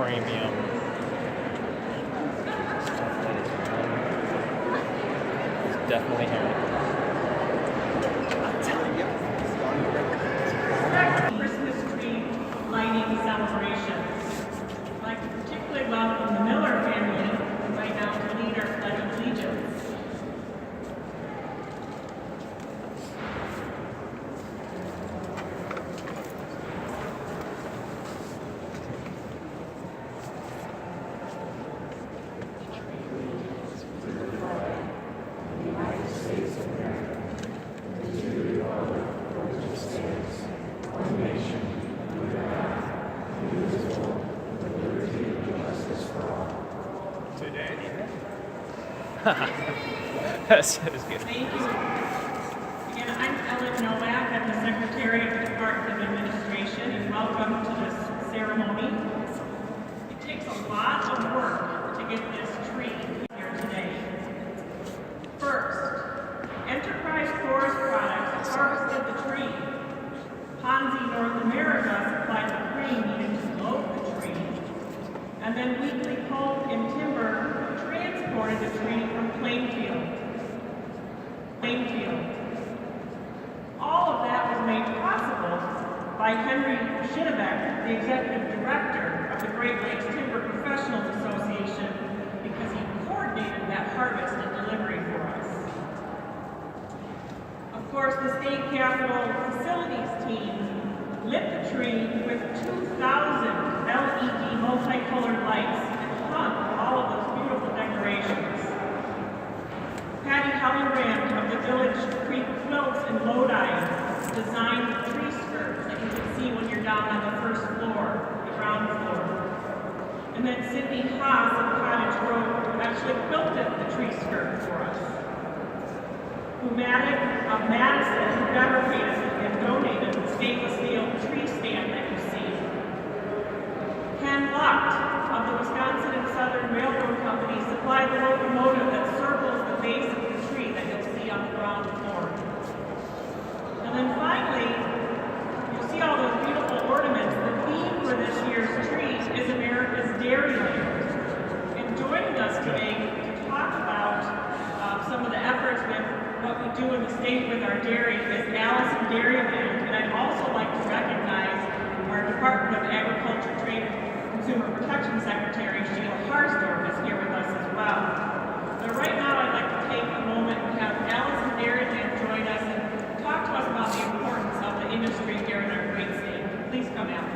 premium stuff that is definitely here. Christmas tree lighting celebration. I'd like to particularly welcome the Miller family right now to lead our Pledge of Allegiance. That's good. Thank you. Again, I'm Ellen Novak. I'm the Secretary of the Department of Administration, and welcome to this ceremony. It takes a lot of work to get this tree here today. First, Enterprise Forest Products harvested the tree. Ponzi North America supplied the crane needed to load the tree. And then Weekly Pulp and Timber transported the tree from Plainfield. All of that was made possible by Henry Shinnebeck, the Executive Director of the Great Lakes Timber Professionals Association, because he coordinated that harvest and delivery for us. Of course, the State Capitol Facilities team lit the tree with 2,000 LED multicolored lights and hung all of those beautiful decorations. Patty Hellenbrand of the Village Creek Quilts in Lodi designed the tree skirts that you can see when you're down on the first floor, the ground floor. And then Sydney Haas of Cottage Grove actually quilted the tree skirt for us. Humatic of Madison fabricated and donated the stainless steel tree stand that you see. Ken Lucht of the Wisconsin and Southern Railroad Company supplied the locomotive that circles the base of the tree that you'll see on the ground floor. And then finally, you'll see all those beautiful ornaments. The theme for this year's tree is America's Dairyland. And joining us today to talk about some of the efforts with what we do in the state with our dairy is Allison Dairyland. And I'd also like to recognize our Department of Agriculture, Trade, and Consumer Protection Secretary, Sheila Harsdorf, is here with us as well. But right now, I'd like to take a moment and have Allison Dairyland join us and talk to us about the importance of the industry here in our great state. Please come, Allison.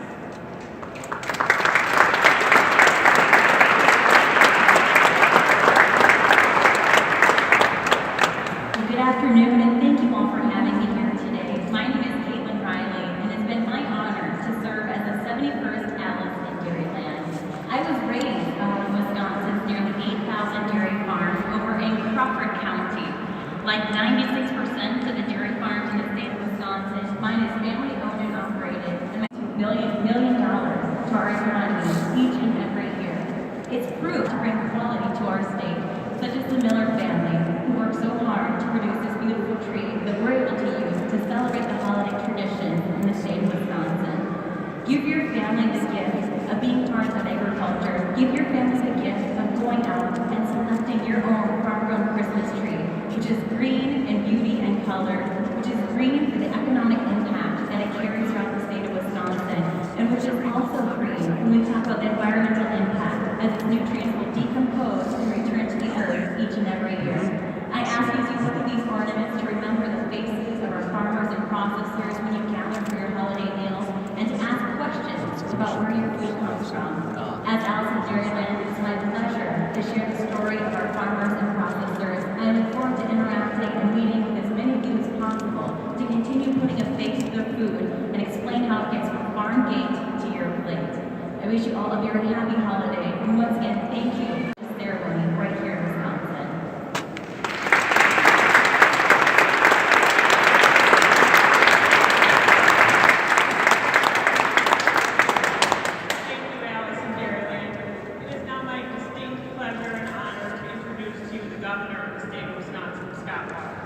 Good afternoon, and thank you all for having me here today. My name is Caitlin Riley, and it's been my honor to serve as the 71st Allison Dairyland. I was raised on one of Wisconsin's nearly 8,000 dairy farms over in Crawford County. Like 96% of the dairy farms in the state of Wisconsin, mine is family owned and operated, and $2 million to our economy each and every year. It's proved to bring quality to our state, such as the Miller family, who worked so hard to produce this beautiful tree that we're able to use to celebrate the holiday tradition in the state of Wisconsin. Give your family the gift of being part of agriculture. Give your families the gift of going out and selecting your own farm-grown Christmas tree, which is green in beauty and color, which is green for the economic impact that it carries throughout the state of Wisconsin, and which is also green when we talk about the environmental impact, as its nutrients will decompose and return to the earth each and every year. I ask you as you look at these ornaments to remember the faces of our farmers and processors when you gather for your holiday meals, and to ask questions about where your food comes from. As Allison Dairyland, it's my pleasure to share the story of our farmers and processors. I look forward to interacting and meeting with as many of you as possible to continue putting a face to the food and explain how it gets from farm gate to your plate. I wish you all a very happy holiday, and once again, thank you for this ceremony right here in Wisconsin. Thank you, Allison Dairyland. It is now my distinct pleasure and honor to introduce to you the Governor of the state of Wisconsin, Scott Walker.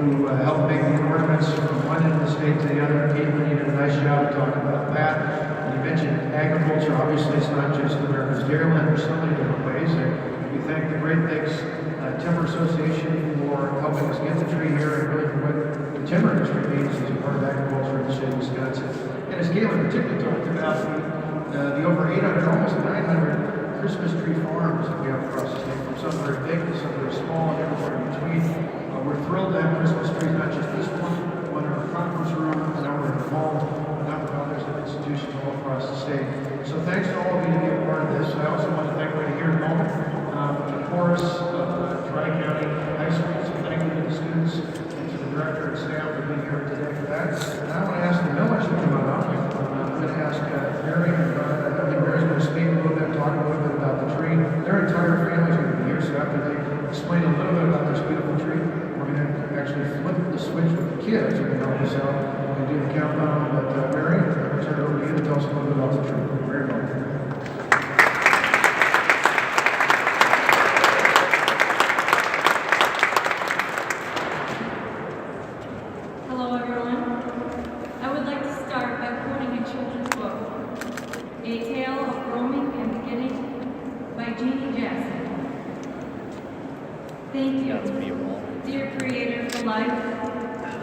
who helped make the ornaments from one end of the state to the other. Caitlin, you did a nice job of talking about that. And you mentioned agriculture. Obviously, it's not just America's Dairyland. There's so many different ways. And we thank the Great Lakes Timber Association for helping us get the tree here and really for what the timber industry needs as a part of agriculture in the state of Wisconsin. And as Caitlin particularly talked about, the over 800, almost 900 Christmas tree farms that we have across the state, from some very big to some very small and everywhere in between. We're thrilled to have Christmas trees, not just this one in our conference room, and over in the hall, a number of others at institutions all across the state. So thanks to all of you to be a part of this. I also want to thank everybody here at home, from the chorus of Tri-County High School. So thank you to the students and to the director and staff for being here today for that. And I want to ask the Millers to come on up. I'm going to ask Mary and I think Mary's going to speak a little bit, talk a little bit about the tree. Their entire family's going to be here, so after they explain a little bit about this beautiful tree, we're going to actually flip the switch with the kids who can help us out and do the countdown. But Mary, I'll turn it over to you to tell us a little bit about the tree. Very well. Hello, everyone. I would like to start by quoting a children's book, A Tale of Roaming and Beginning by Jeannie Jackson. Thank you, That's B-roll. dear Creator, for life.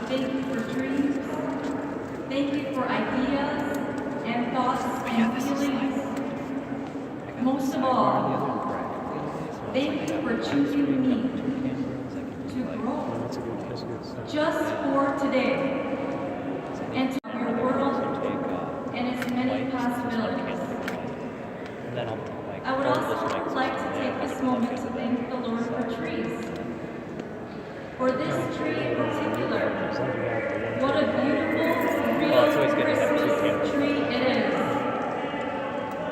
Thank you for dreams. Thank you for ideas and thoughts and feelings. Most of all, thank you for choosing me to grow just for today and to your world and its many possibilities. I would also like to take this moment to thank the Lord for trees. For this tree in particular, what a beautiful, real Christmas tree it is.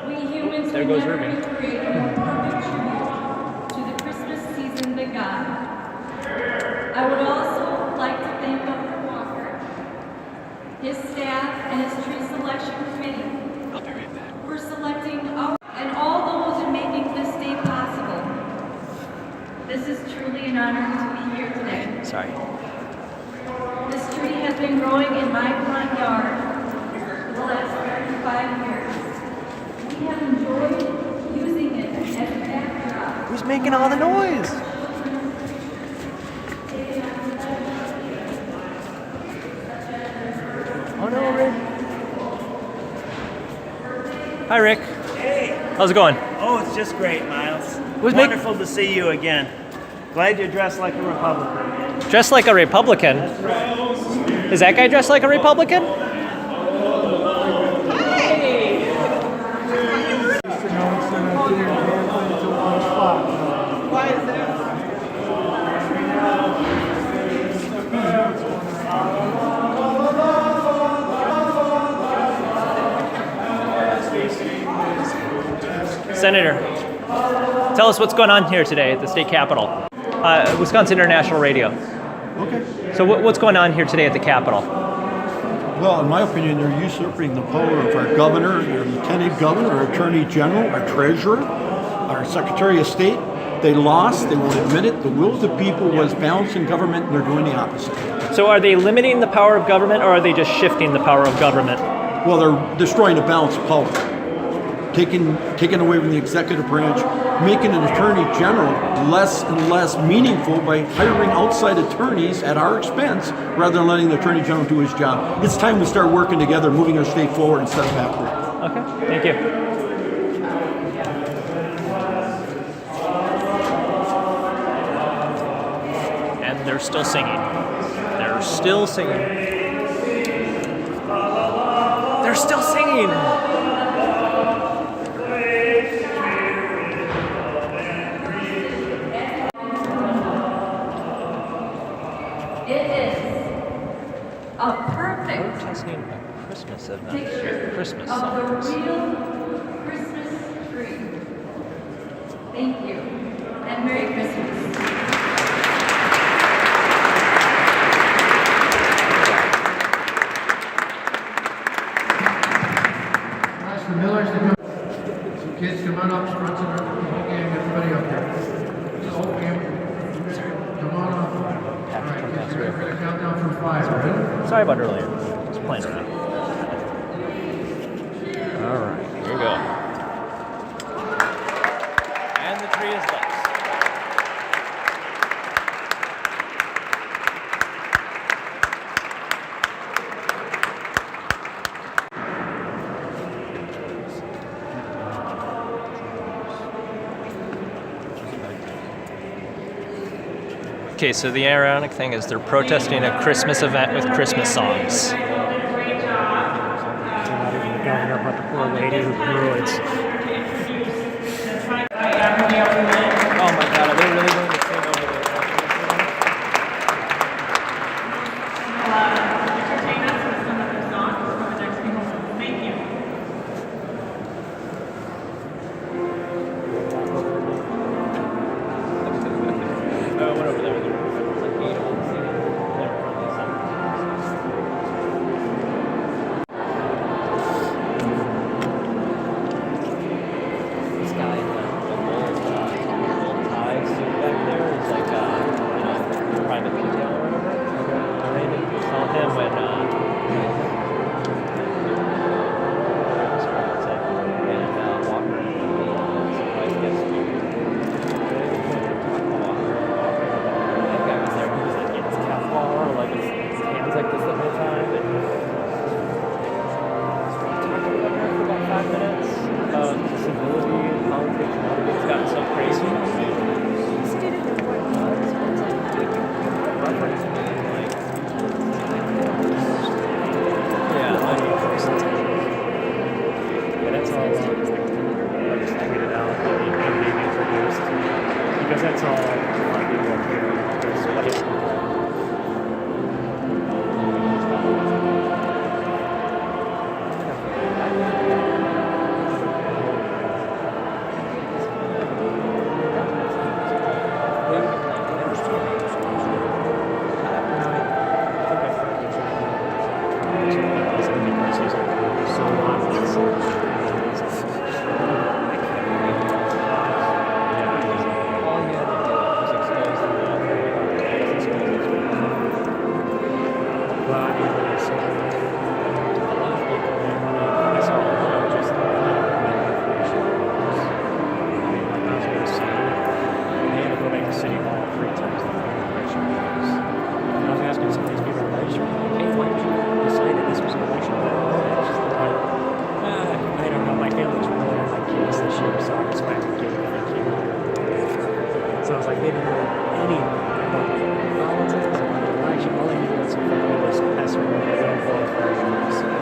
We humans There will goes never Ruby. create a more perfect tribute to the Christmas season than God. I would also like to thank Governor Walker, his staff, and his tree selection committee for selecting our and all those in making this day possible. This is truly an honor to be here today. Sorry. This tree has been growing in my front yard for the last 35 years. We have enjoyed using it as a backdrop. Who's making all the noise? Oh no, Rick. Hi, Rick. Hey! How's it going? Oh, it's just great, Miles. Who's make- Wonderful to see you again. Glad you're dressed like a Republican. Dressed like a Republican. That's right. Is that guy dressed like a Republican? Why is that? Senator, tell us what's going on here today at the state capitol. Wisconsin International Radio. Okay. So what's going on here today at the Capitol? Well, in my opinion, they're usurping the power of our governor, our lieutenant governor, our attorney general, our treasurer, our secretary of state. They lost. They won't admit it. The will of the people was balanced in government, and they're doing the opposite. So are they limiting the power of government, or are they just shifting the power of government? Well, they're destroying the balance of power. Taking away from the executive branch, making an attorney general less and less meaningful by hiring outside attorneys at our expense rather than letting the attorney general do his job. It's time we start working together, moving our state forward instead of backward. Okay, thank you. And they're still singing. They're still singing. They're still singing. A perfect Protesting a Christmas event. picture Christmas of songs. the real Christmas tree. Thank you, and Merry Christmas. Ask the Millers to come. Some kids come on up, front and the whole gang, everybody up here. The whole family. Come on up. All right, kids, you're ready to come. 5, ready? Sorry about earlier. Just playing around. All right, here we go. And the tree is lit. Okay, so the ironic thing is they're protesting a Christmas event with Christmas songs. Did a great job. Governor, but the poor lady who grew it. Oh my god, are they really going to sing over there? Entertain us with some of their songs for the next few moments. Thank you. I went over there. There was like 8 of them singing there in front of the sun. This guy in the old tie suit back there is like, private detail or whatever. I saw him when, and Walker and surprise guest speaker. That guy was there. He was like in his calf ball, or like his hands like this the whole time. And talked about that for about 5 minutes about disability and politics and everything's gotten so crazy. Yeah, That's all I just tweeted out that he being introduced. Because that's all a lot of people up here. There's what is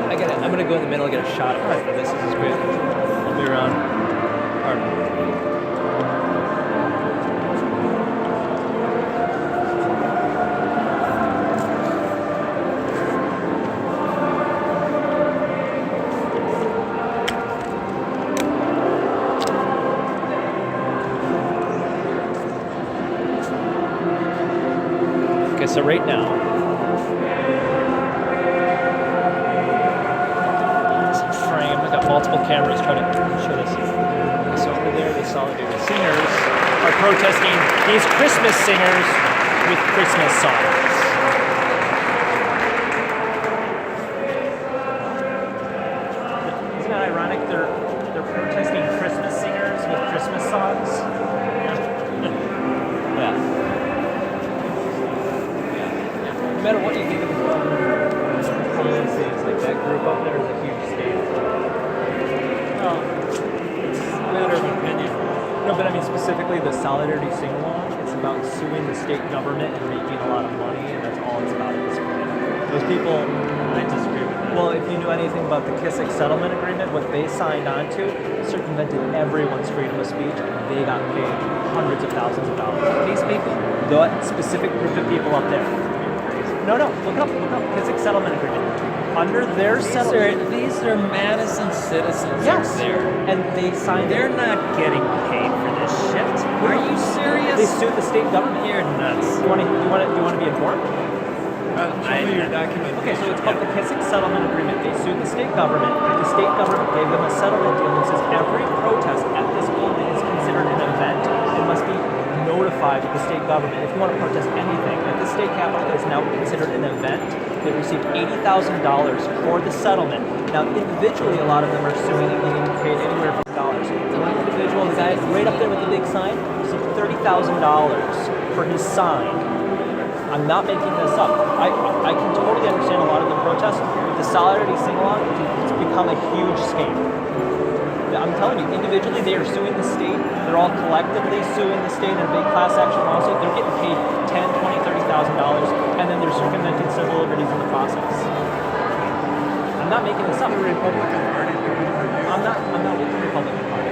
I get it. I'm gonna go in the middle and get a shot of it. This is great. I'll be around. Okay, so right now, frame. I got multiple cameras trying to show this. So over there, the Solidarity Singers are protesting these Christmas singers with Christmas songs. Isn't that ironic? They're protesting Christmas singers with Christmas songs. Yeah. No matter what you think of like that group up there is a huge state. Well, it's a matter of opinion. No, but I mean specifically the Solidarity Sing-Along, it's about suing the state government and making a lot of money, and that's all it's about at this point. Those people, I disagree with that. Well, if you knew anything about the Kissick settlement agreement, what they signed on to circumvented everyone's freedom of speech, and they got paid hundreds of thousands of dollars. These people, that specific group of people up there. No, look up, Kissick settlement agreement. Under their settlement, These are Madison citizens yes, up there. and they signed. They're not getting paid for this shit. Are you serious? They sued the state government. You're nuts. Do you want to be informed? Show me your document. Okay, so it's called the Kissick settlement agreement. They sued the state government. The state government gave them a settlement deal that says every protest at this building is considered an event and must be notified notified the state government if you want to protest anything. Like the state capitol is now considered an event. They received $80,000 for the settlement. Now, individually, a lot of them are suing and getting paid anywhere from dollars. The one individual, the guy right up there with the big sign, received $30,000 for his sign. I'm not making this up. I can totally understand a lot of the protests. The Solidarity Sing-Along, it's become a huge scam. I'm telling you, individually they are suing the state. They're all collectively suing the state in a big class action lawsuit. They're getting paid $10, $20, $30,000, and then they're circumventing civil liberties in the process. I'm not making this up. The Republican Party doing for you? I'm not with the Republican Party.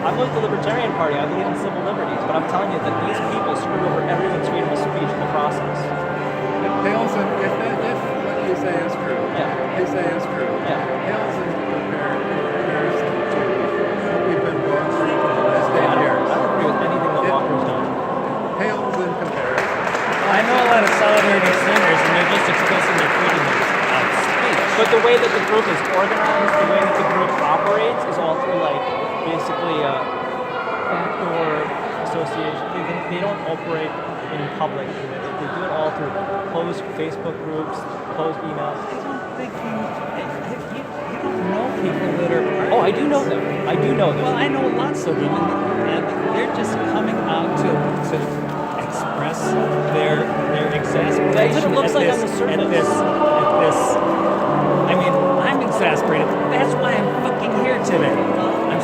I'm with the Libertarian Party. I believe in civil liberties, but I'm telling you that these people screw over everyone's freedom of speech in the process. It pales in, if what you say is true, they say is true, pales in comparison to what we've been going through for the last 8 years. I don't agree with anything that Walker's done. Pales in comparison. I know a lot of solidarity singers, and they're just expressing their freedom of speech. But the way that the group is organized, the way that the group operates, is all through basically a backdoor association. They don't operate in public. They do it all through closed Facebook groups, closed emails. I don't think you don't know people that are part Oh, of I do know them. I do know them. Well, I know lots of them, and they're just coming out to express their exasperation. That's what it looks like on the surface. At this. I mean, I'm exasperated. That's why I'm fucking here today. I'm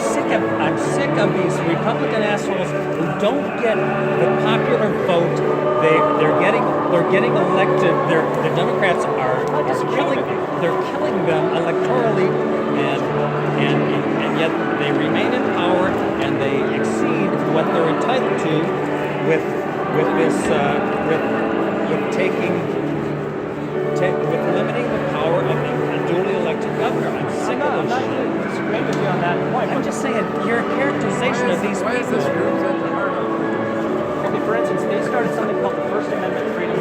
sick of these Republican assholes who don't get the popular vote. They're getting elected. The Democrats are killing. They're killing them electorally, and yet they remain in power and they exceed what they're entitled to with limiting the power of a duly elected governor. I'm sick of this shit. Disagreeing with you on that point. I'm just saying, your characterization of these Why is this people. group such a hard on? Okay, for instance, they started something called the First Amendment Freedom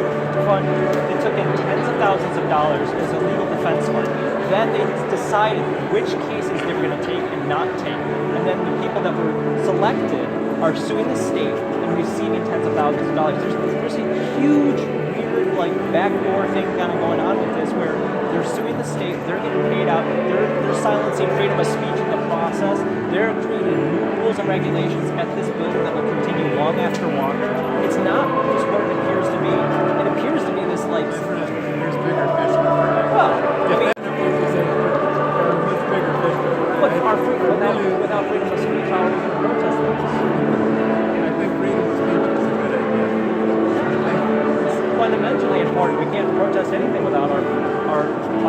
Fund. They took in tens of thousands of dollars as a legal defense fund. Then they decided which cases they were going to take and not take. And then the people that were selected are suing the state and receiving tens of thousands of dollars. There's a huge, weird, backdoor thing kind of going on with this where they're suing the state, they're getting paid out, they're silencing freedom of speech in the process, they're creating new rules and regulations at this building that will continue long after Walker. It's not just what it appears to be. It appears to be this There's bigger fish in the fry. well, I mean, There's bigger fish in the fry. what's our freedom without freedom of speech? How are we going to protest this? I think freedom of speech is a good idea. It's fundamentally important. We can't protest anything without our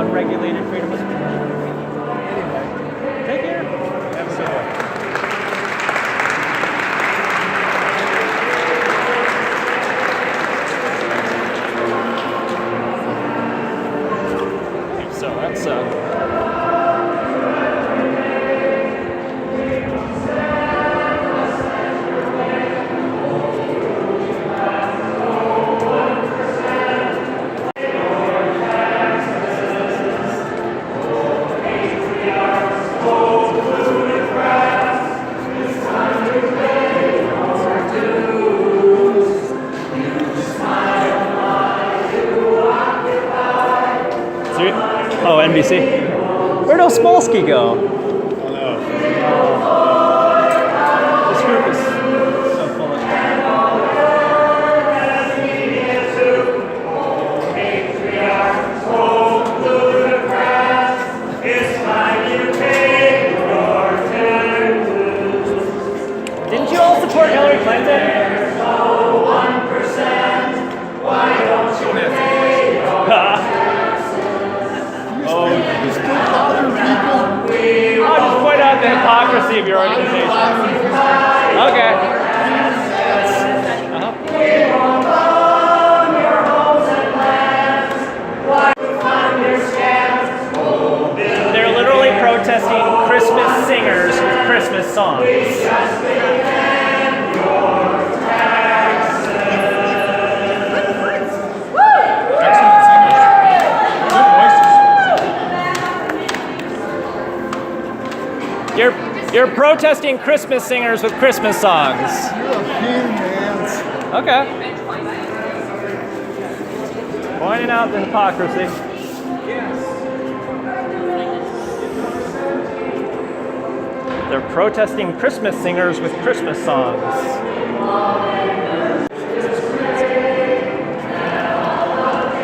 unregulated freedom of speech. Anyway, Take care. have a good one. So that's Oh, NBC. Where'd Osmolsky go? This group is so full of Didn't you all support Hillary Clinton? I'll just point out the hypocrisy of your organization. Okay. They're literally protesting Christmas singers with Christmas songs. You're protesting Christmas singers with Christmas songs. You're a king, man. Okay. Pointing out the hypocrisy. They're protesting Christmas singers with Christmas songs.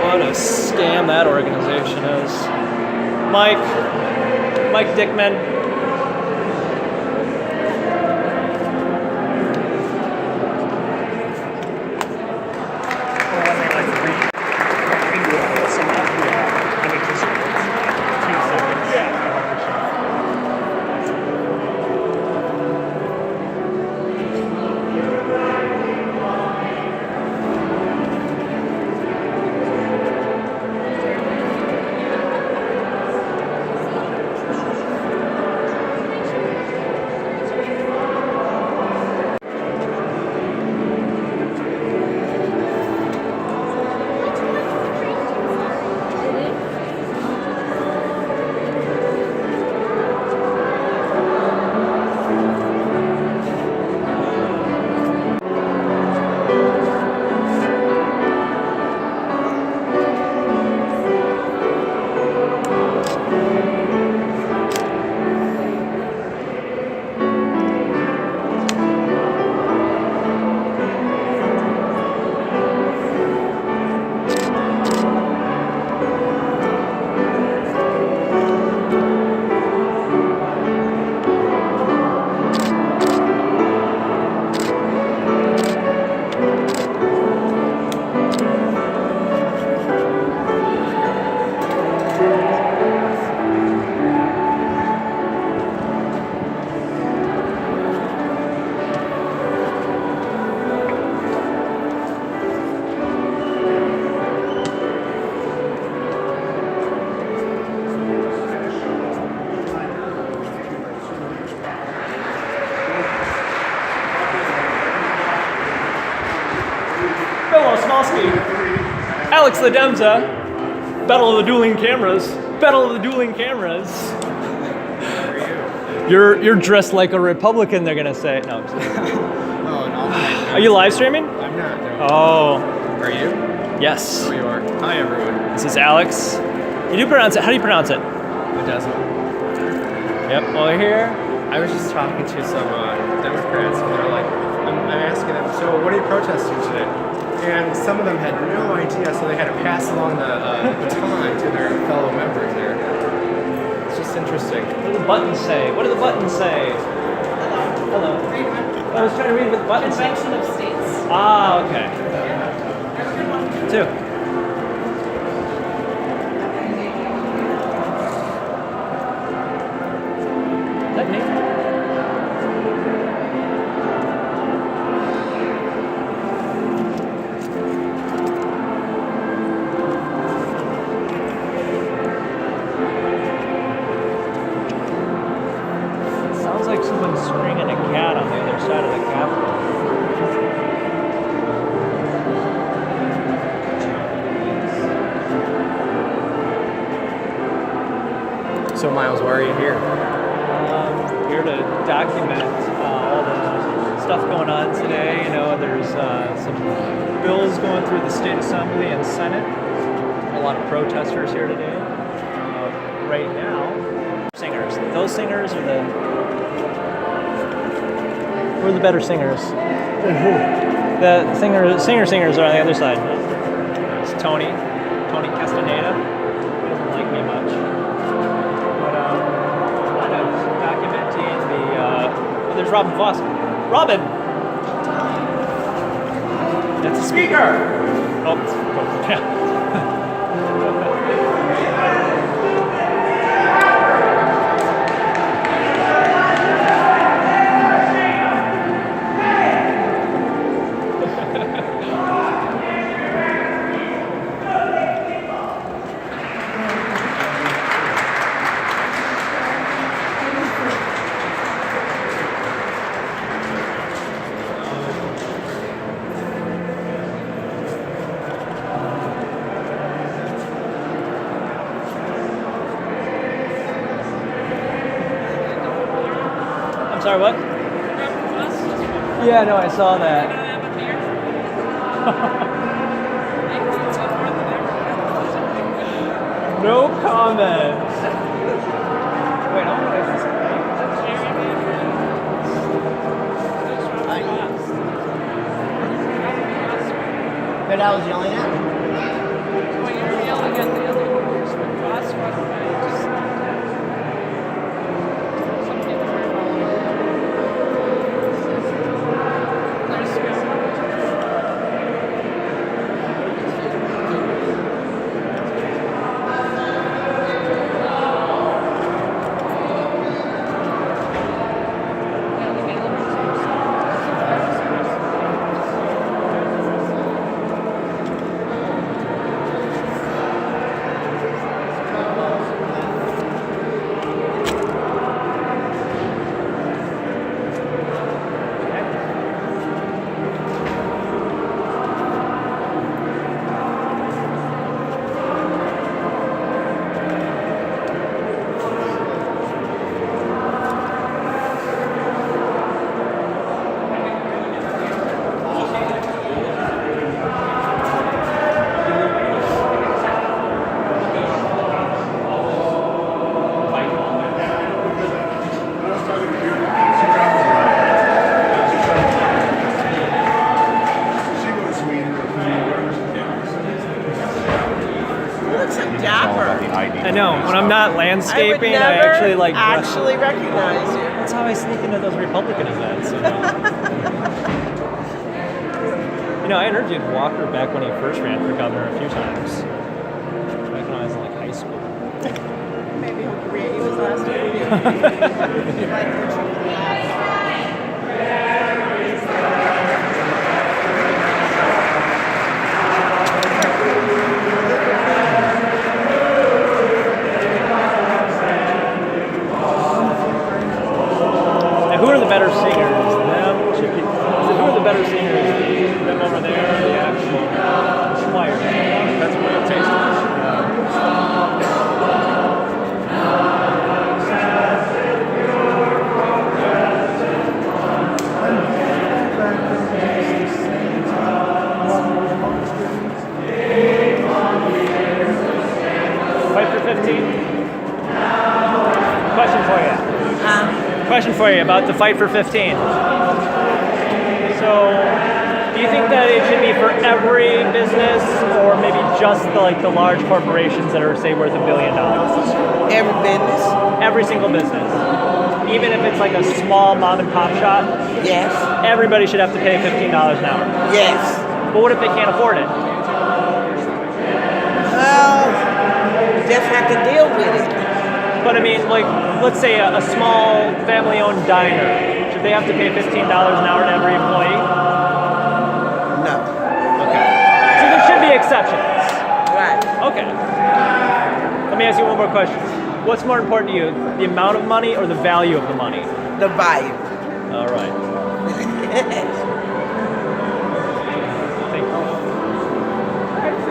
What a scam that organization is. Mike Dickman. Alex Ledemza, Battle of the Dueling Cameras. Battle of the Dueling Cameras. You're dressed like a Republican, they're gonna say. No, I'm just kidding. Oh, no. Are you live streaming? I'm not. No. Oh. Are you? Yes. Oh, you are. Hi, everyone. This is Alex. You do pronounce it. How do you pronounce it? Ledesma. Yep, over here. I was just talking to some Democrats, and they're like, I'm asking them, so what are you protesting today? And some of them had no idea, so they had to pass along the baton to their fellow members there. It's just interesting. What do the buttons say? What do the buttons say? Hello. I was trying to read what the buttons say. Convention of States. Ah, okay. Two. Is that me? Sounds like someone's stringing a cat on the other side of the Capitol. So, Miles, why are you here? Here to document all the stuff going on today. You know, there's some bills going through the State Assembly and Senate. A lot of protesters here today. Right now, singers. Those singers are the... Who are the better singers? The singers are on the other side. It's Tony Castaneda. He doesn't like me much. But kind of documenting the. There's Robin Foster. Robin. That's a speaker. Oh, yeah. I'm sorry, what? Yeah, no, I saw that. No comment. Wait, I want to But I was yelling at him. Well, you're yelling at the other workers, but boss was just some people are nice to go. I know. When I'm not landscaping, I actually like actually recognize you. That's how I sneak into those Republican events. I interviewed Walker back when he first ran for governor a few times. Back when I was in like high school. Maybe he'll create you his last interview. Who are the better singers? Them? Chicken? Who are the better singers? Them over there or the actual choir? That's what it tastes Fight for 15? Question for you. Question for you about the Fight for 15. So, do you think that it should be for every business, or maybe just the large corporations that are, say, worth $1 billion? Every business. Every single business. Even if it's like a small mom and pop shop? Yes. Everybody should have to pay $15 an hour? Yes. But what if they can't afford it? Just have to deal with it. But I mean, let's say a small family-owned diner. Should they have to pay $15 an hour to every employee? No. Okay. So there should be exceptions. Right. Okay. Let me ask you one more question. What's more important to you, the amount of money or the value of the money? The value. All right. Thank you.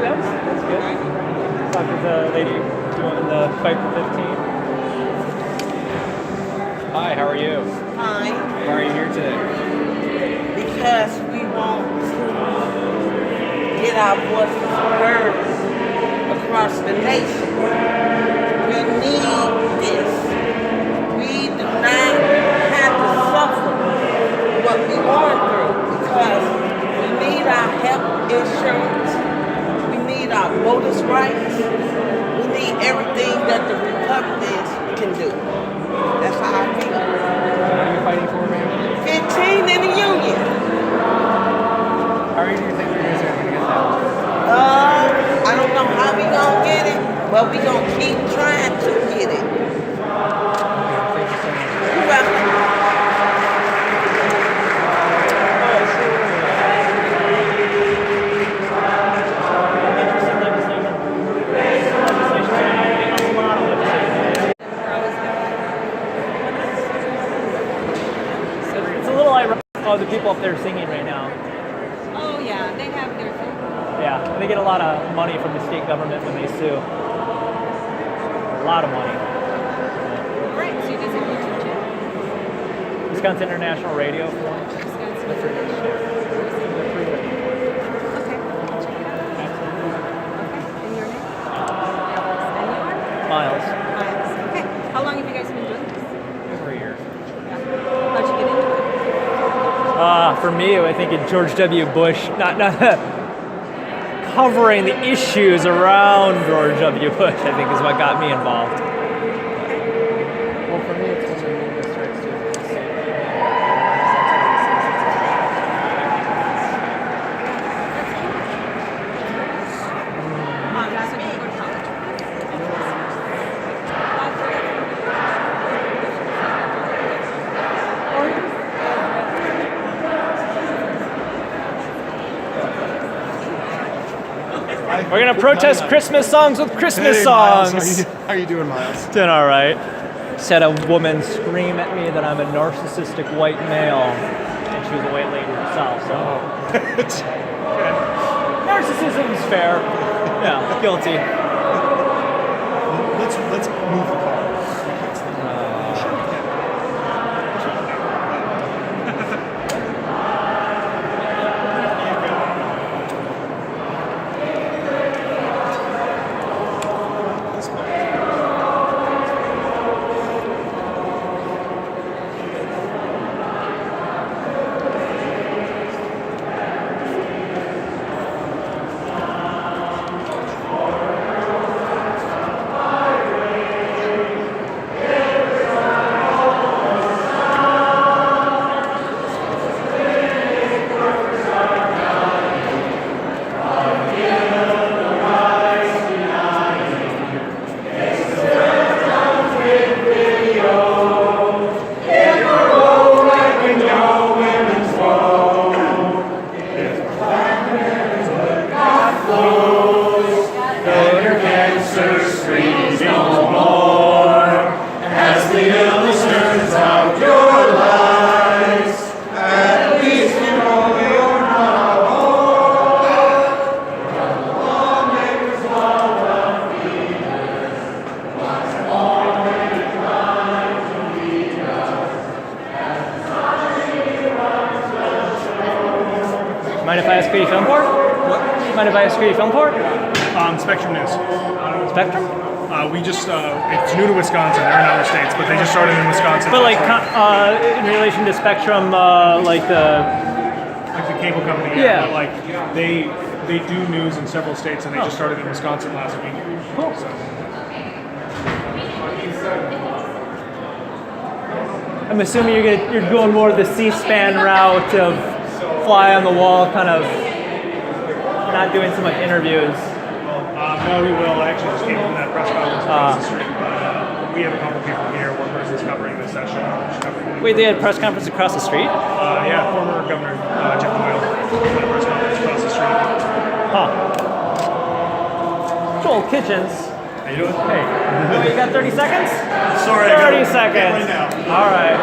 That's good. Talk to the lady doing the Fight for 15. Hi, how are you? Fine. Why are you here today? Because we want to get our voices heard across the nation. We need this. We do not have to suffer what we're going through because we need our health insurance. We need our voters' rights. We need everything that the Republicans can do. That's how I feel. What are you fighting for, ma'am? 15 in the union. How do you think you guys are going to get that? I don't know how we gonna get it, but we gonna keep trying to get it. Thank you so much. You're welcome. It's a little ironic. Oh, the people up there singing right now. Oh, yeah, they have their thing. Yeah, and they get a lot of money from the state government when they sue. A lot of money. Right, so does it YouTube channel? Wisconsin International Radio. Wisconsin. That's right. Okay. for me, I think George W. Bush, not covering the issues around George W. Bush, I think is what got me involved. Well, for me, it's when the media starts to say We're gonna protest Christmas songs with Christmas songs. How you doing, Miles? Doing all right. Just had a woman scream at me that I'm a narcissistic white male, and she was a white lady herself. So narcissism's fair. Yeah, guilty. Let's move the car. Mind if I ask who you film for? What? Mind if I ask who you film for? Spectrum News. Spectrum? We just, it's new to Wisconsin. They're in other states, but they just started in Wisconsin. But like in relation to Spectrum, like the cable company. Yeah. But like they do news in several states, and they just started in Wisconsin last week. Cool. So. I'm assuming you're going more the C-SPAN route of fly on the wall, kind of not doing so much interviews. No, we will. I actually just came from that press conference across the street. We have a couple people here. One person's covering this session. Wait, they had a press conference across the street? Yeah, former Governor Jeff Doyle had a press conference across the street. Huh. Joel Kitchens. How you doing? Hey, you got 30 seconds? Sorry, 30 seconds. Right now. All right.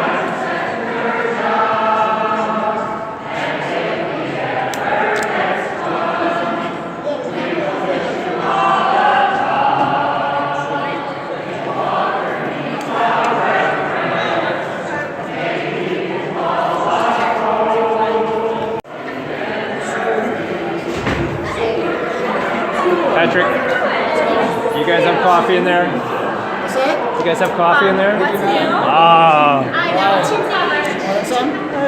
Patrick, you guys have coffee in there? What's that? You guys have coffee in there? What's new? Ah.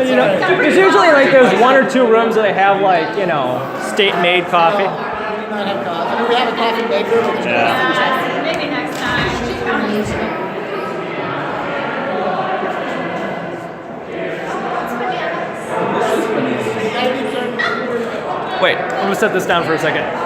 You know, there's usually like there's one or two rooms where they have like, you know, state-made coffee. We might have coffee. I mean, we have a coffee maker. But Yeah. Maybe next time. Wait, I'm gonna set this down for a second.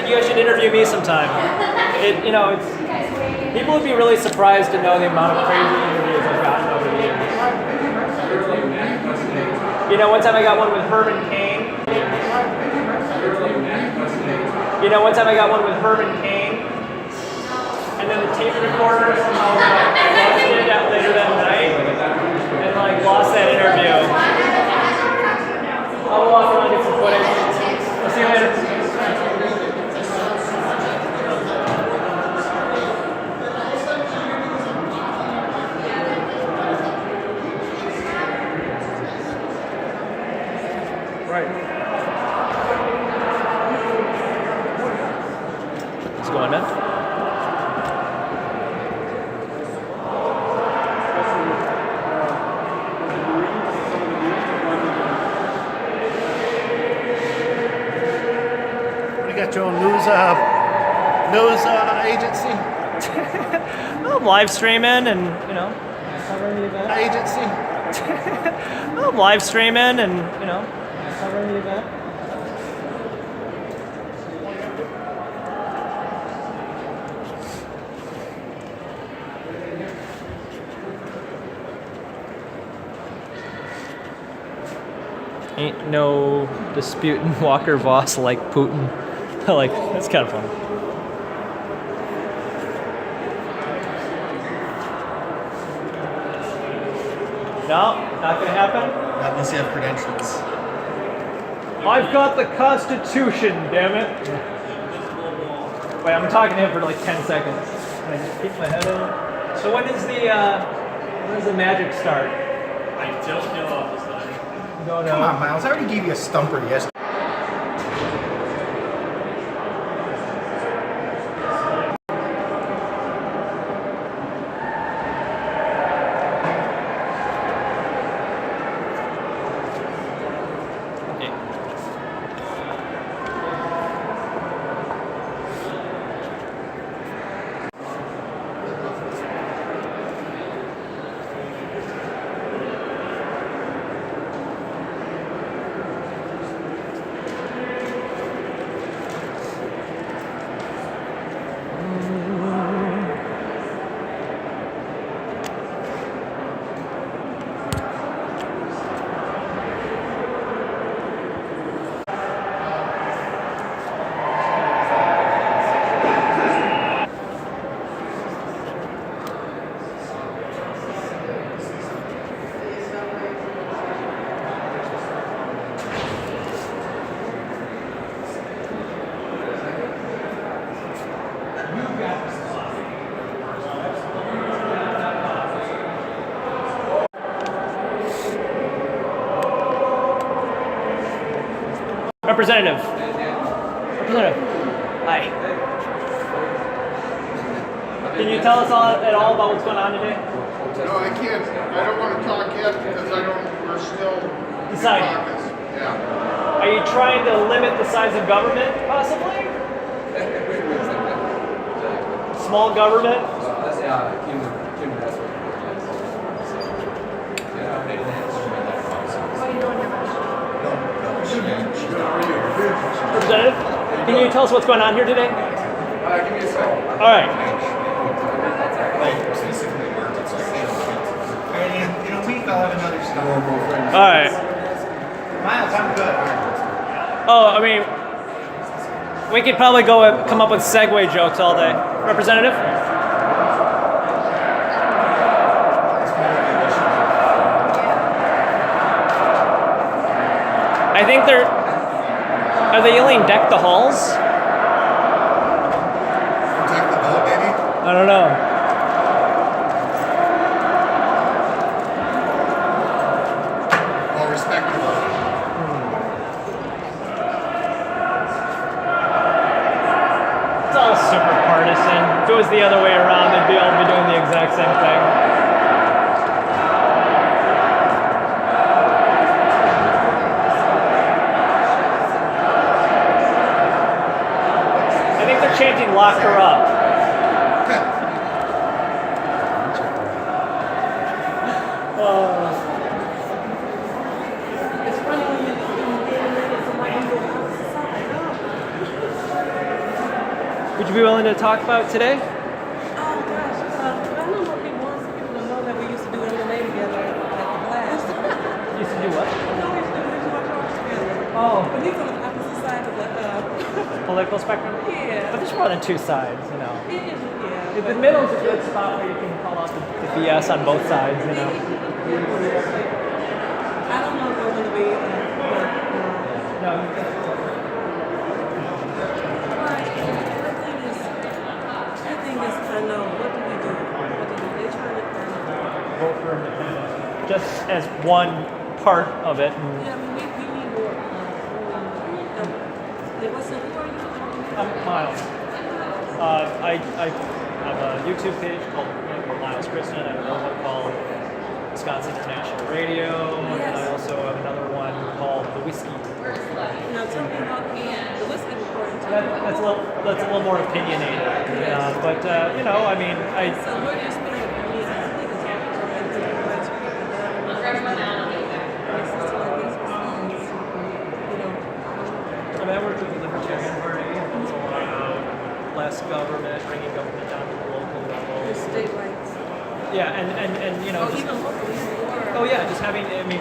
You guys should interview me sometime. You know, it's people would be really surprised to know the amount of crazy interviews I've gotten over the years. You know, one time I got one with Herman Cain. You know, one time I got one with Herman Cain, and then the tape recorder somehow busted out later that night, and like lost that interview. I'll walk around and get some footage. I'll see you later. Right. What's going on? You got your own news agency? I'm live streaming and, you know, covering the event. Agency? I'm live streaming and, you know, covering the event. Ain't no disputing Walker Voss like Putin. Like, that's kind of fun. No, not gonna happen. Not unless you have credentials. I've got the Constitution, damn it. Wait, I'm talking to him for like 10 seconds. Can I just keep my head in? So when does the magic start? I don't know off this time. No, no. Come on, Miles. I already gave you a stumper yesterday. Representative. Hi. Can you tell us at all about what's going on today? No, I can't. I don't want to talk yet because we're still deciding. Yeah. Are you trying to limit the size of government, possibly? Small government? Representative, can you tell us what's going on here today? Give me a second. All right. And in a week, I'll have another stuff. All right. Miles, I'm good. Oh, I mean, we could probably come up with segue jokes all day. Representative? I think are they yelling deck the halls? Protect the boat, maybe? I don't know. Well, respect the boat. It's all super partisan. If it was the other way around, they'd be all be doing the exact same thing. Chanting lock her up. It's funny when you Would you be willing to talk about today? Oh gosh, I know what people want people to know that we used to do MMA together at the class. You used to do what? No, we used to do martial arts together. Oh. But he's on the opposite side of the political spectrum. Yeah. But there's more than two sides, you know. Yeah. The middle is a good spot where you can call out the BS on both sides, you know. I don't know if I'm going to be. No. I think it's kind of, what do we do? They're trying to Vote for independence. Just as one part of it. And yeah, I mean, we need more. What's the, who are you? I'm Miles. I have a YouTube page called Miles Christian. I have another one called Wisconsin International Radio. And I also have another one called The Whiskey. Now tell me about the whiskey report. That's a little more opinionated. But you know, I mean, So where do you spend your money? I think it's all I mean, I work with the Libertarian Party. It's a lot about less government, bringing government down to the local level. state rights. Yeah, and you know. Oh, even locally. Oh yeah, just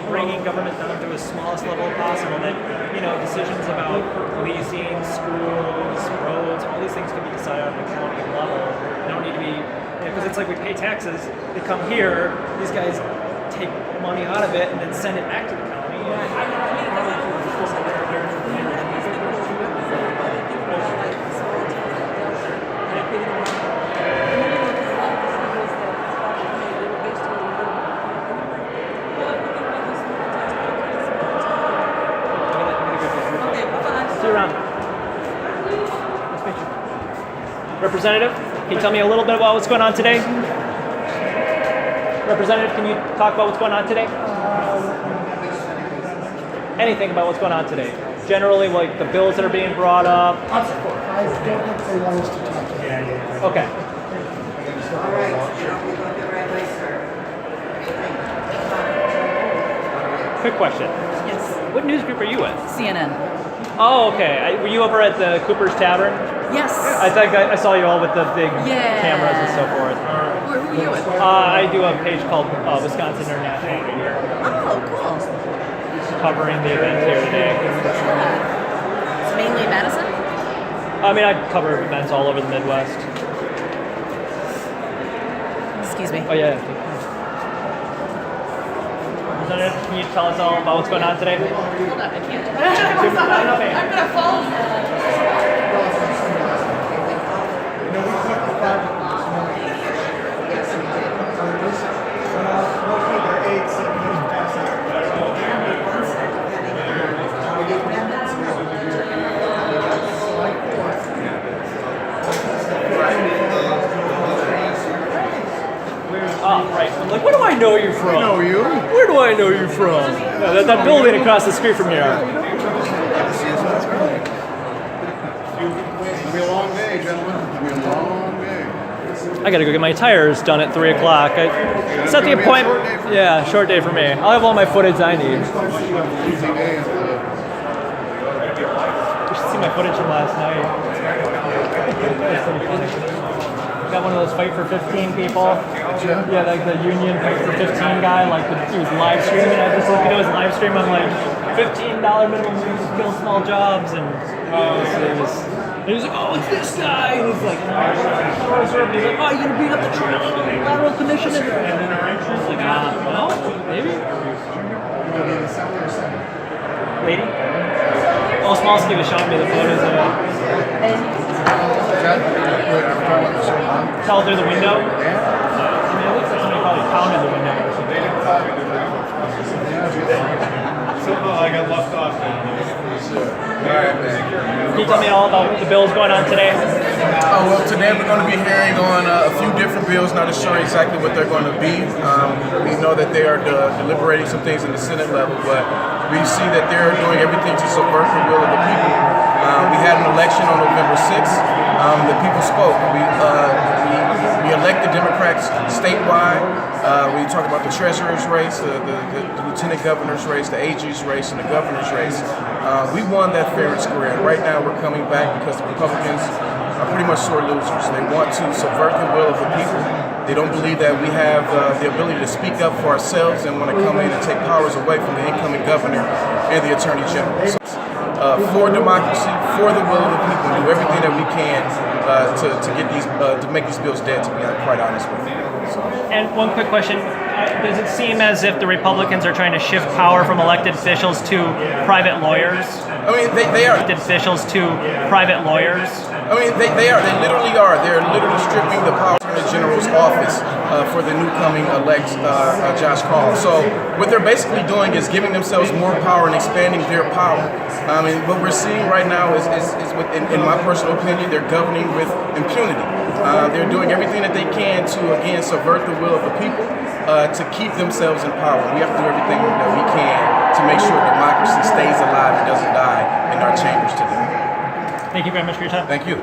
bringing government down to the smallest level possible. That, you know, decisions about policing, schools, roads, all these things can be decided on the county level. They don't need to be, because it's like we pay taxes. They come here, these guys take money out of it and then send it back to the county. See you around. Nice to meet you. Representative, can you tell me a little bit about what's going on today? Representative, can you talk about what's going on today? Anything about what's going on today? Generally, like the bills that are being brought up. I don't think they want us to talk to them. Okay. All right, we're going the right way, sir. Quick question. Yes. What news group are you with? CNN. Oh, okay. Were you over at the Cooper's Tavern? Yes. I think I saw you all with the big Yeah. cameras and so forth. Who are you with? I do a page called Wisconsin International Radio. Oh, cool. Covering the event here today. It's mainly Madison? I mean, I cover events all over the Midwest. Excuse me. Oh, yeah. Representative, can you tell us all about what's going on today? Hold on, I can't. I'm gonna fall. Oh, right. I'm like, where do I know you from? I know you. Where do I know you from? Yeah, that building across the street from here. It'll be a long day, gentlemen. It'll be a long day. I gotta go get my tires done at 3 o'clock. I set the appointment. Yeah, short day for me. I'll have all my footage I need. You should see my footage from last night. That's pretty funny. Got one of those fight for 15 people. Yeah, like the union fight for 15 guy. Like he was live streaming. I just looked at his live stream. I'm like, $15 minimum wage to fill small jobs, and he was like, oh, it's this guy. And he's like, he's like, oh, you gonna beat up the lateral commission? I was like, no, maybe. Lady? Oh, Smolsky was showing me the photos of it. Tell through the window? Yeah. I mean, it looks like somebody probably pounded the window or something. Somehow I got left off. Alright, man. Can you tell me all about the bills going on today? Oh, well, today we're going to be hearing on a few different bills, not as sure exactly what they're going to be. We know that they are deliberating some things in the Senate level, but we see that they're doing everything to subvert the will of the people. We had an election on November 6th. The people spoke. We elected Democrats statewide. We talked about the treasurer's race, the lieutenant governor's race, the AG's race, and the governor's race. We won that fair and square, and right now we're coming back because the Republicans are pretty much sore losers. They want to subvert the will of the people. They don't believe that we have the ability to speak up for ourselves and want to come in and take powers away from the incoming governor and the attorney general. So for democracy, for the will of the people, do everything that we can to get these to make these bills dead. To be quite honest with you. So. And one quick question. Does it seem as if the Republicans are trying to shift power from elected officials to private lawyers? I mean, they are. Elected officials to private lawyers? I mean, they are. They literally are. They're literally stripping the power from the general's office for the new coming elect Josh Karl. So what they're basically doing is giving themselves more power and expanding their power. I mean, what we're seeing right now is in my personal opinion, they're governing with impunity. They're doing everything that they can to, again, subvert the will of the people to keep themselves in power. We have to do everything that we can to make sure democracy stays alive and doesn't die in our chambers today. Thank you very much for your time. Thank you.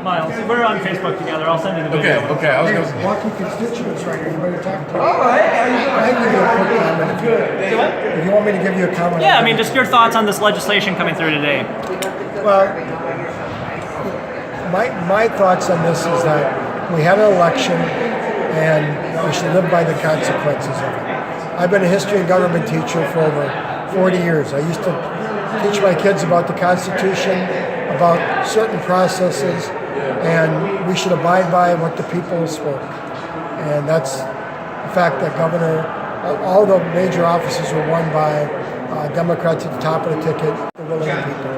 Miles, we're on Facebook together. I'll send you the video. Okay. I was going to Hey, walking constituents right here. You better talk to them. All right. I can give you a quick comment. If you want me to give you a comment. Yeah, I mean, just your thoughts on this legislation coming through today. Well, my thoughts on this is that we had an election and we should live by the consequences of it. I've been a history and government teacher for over 40 years. I used to teach my kids about the Constitution, about certain processes, and we should abide by what the people spoke. And that's the fact that all the major offices were won by Democrats at the top of the ticket, the will of the people.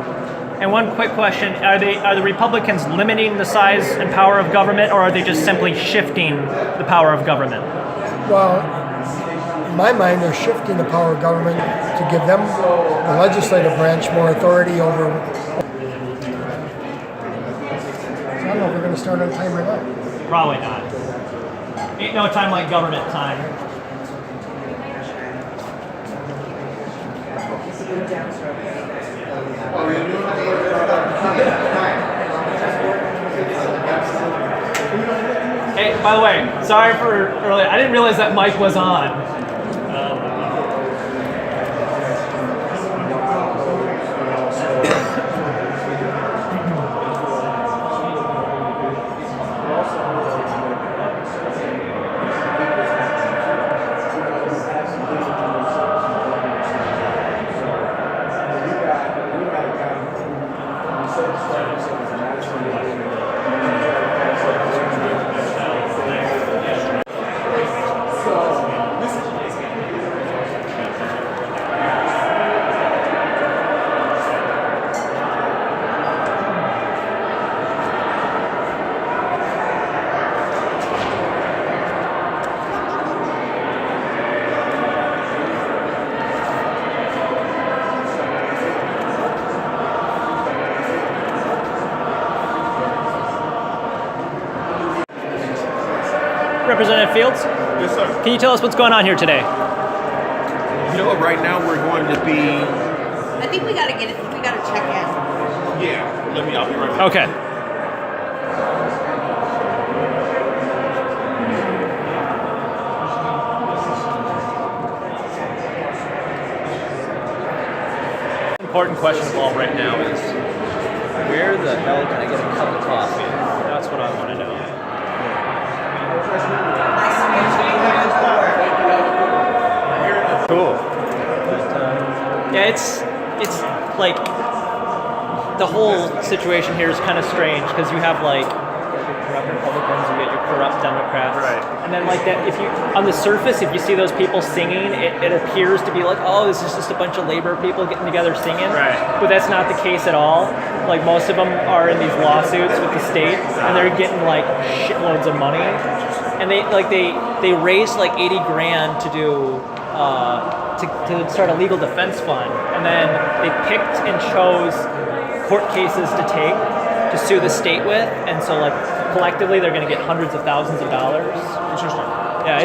And one quick question, are the Republicans limiting the size and power of government, or are they just simply shifting the power of government? Well, in my mind, they're shifting the power of government to give them, the legislative branch, more authority over. So I don't know if we're going to start on time or not. Probably not. Ain't no time like government time. Hey, by the way, sorry for earlier. I didn't realize that mic was on. Representative Fields? Yes, sir. Can you tell us what's going on here today? You know, right now we're going to be. I think we gotta get it. We gotta check out. Yeah, I'll be right back. Okay. Important question of all right now is, where the hell can I get a cup of coffee? That's what I want to know. Cool. Yeah, it's like the whole situation here is kind of strange because you have like corrupt Republicans, you get your corrupt Democrats, Right. and then like that. If you on the surface, if you see those people singing, it appears to be like, oh, this is just a bunch of labor people getting together singing. Right. But that's not the case at all. Like most of them are in these lawsuits with the state, and they're getting like shitloads of money, and they raised like 80 grand to do. To start a legal defense fund, and then they picked and chose court cases to take to sue the state with, and so like collectively they're going to get hundreds of thousands of dollars. Interesting. Yeah,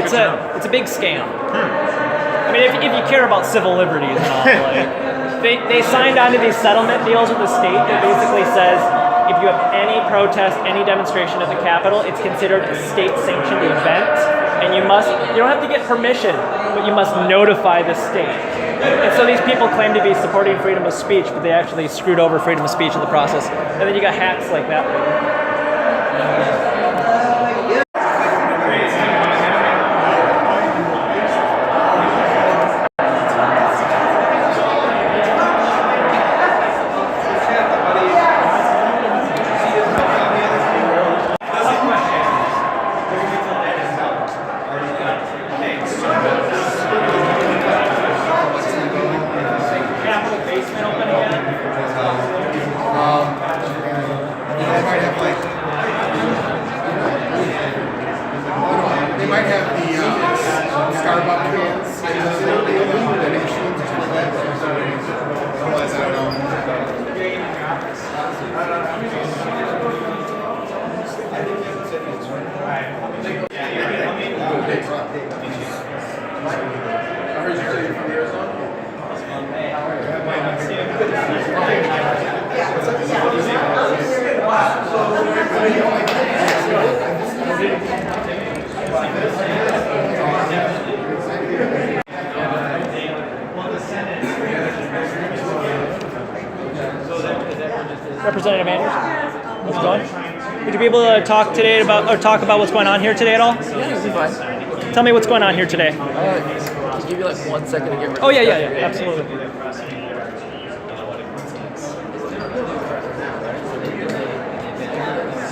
it's a big scam. I mean, if you care about civil liberties and all, like they signed onto these settlement deals with the state that basically says if you have any protest, any demonstration at the Capitol, it's considered a state-sanctioned event, and you don't have to get permission, but you must notify the state. And so these people claim to be supporting freedom of speech, but they actually screwed over freedom of speech in the process. And then you got hacks like that one. might have the Starbucks cans. Otherwise, I don't know. Representative Andrews, how's it going? Would you be able to talk today about what's going on here today at all? Yeah, it'll be fine. Tell me what's going on here today. Just give you like 1 second to get ready. Oh yeah, absolutely.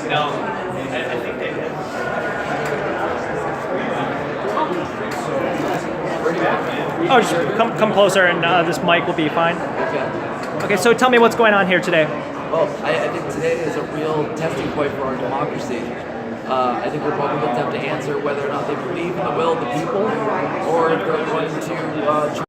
No, I think they did. Oh, just come closer, and this mic will be fine. Okay, so tell me what's going on here today. Well, I think today is a real testing point for our democracy. I think Republicans have to answer whether or not they believe in the will of the people, or if they're going to.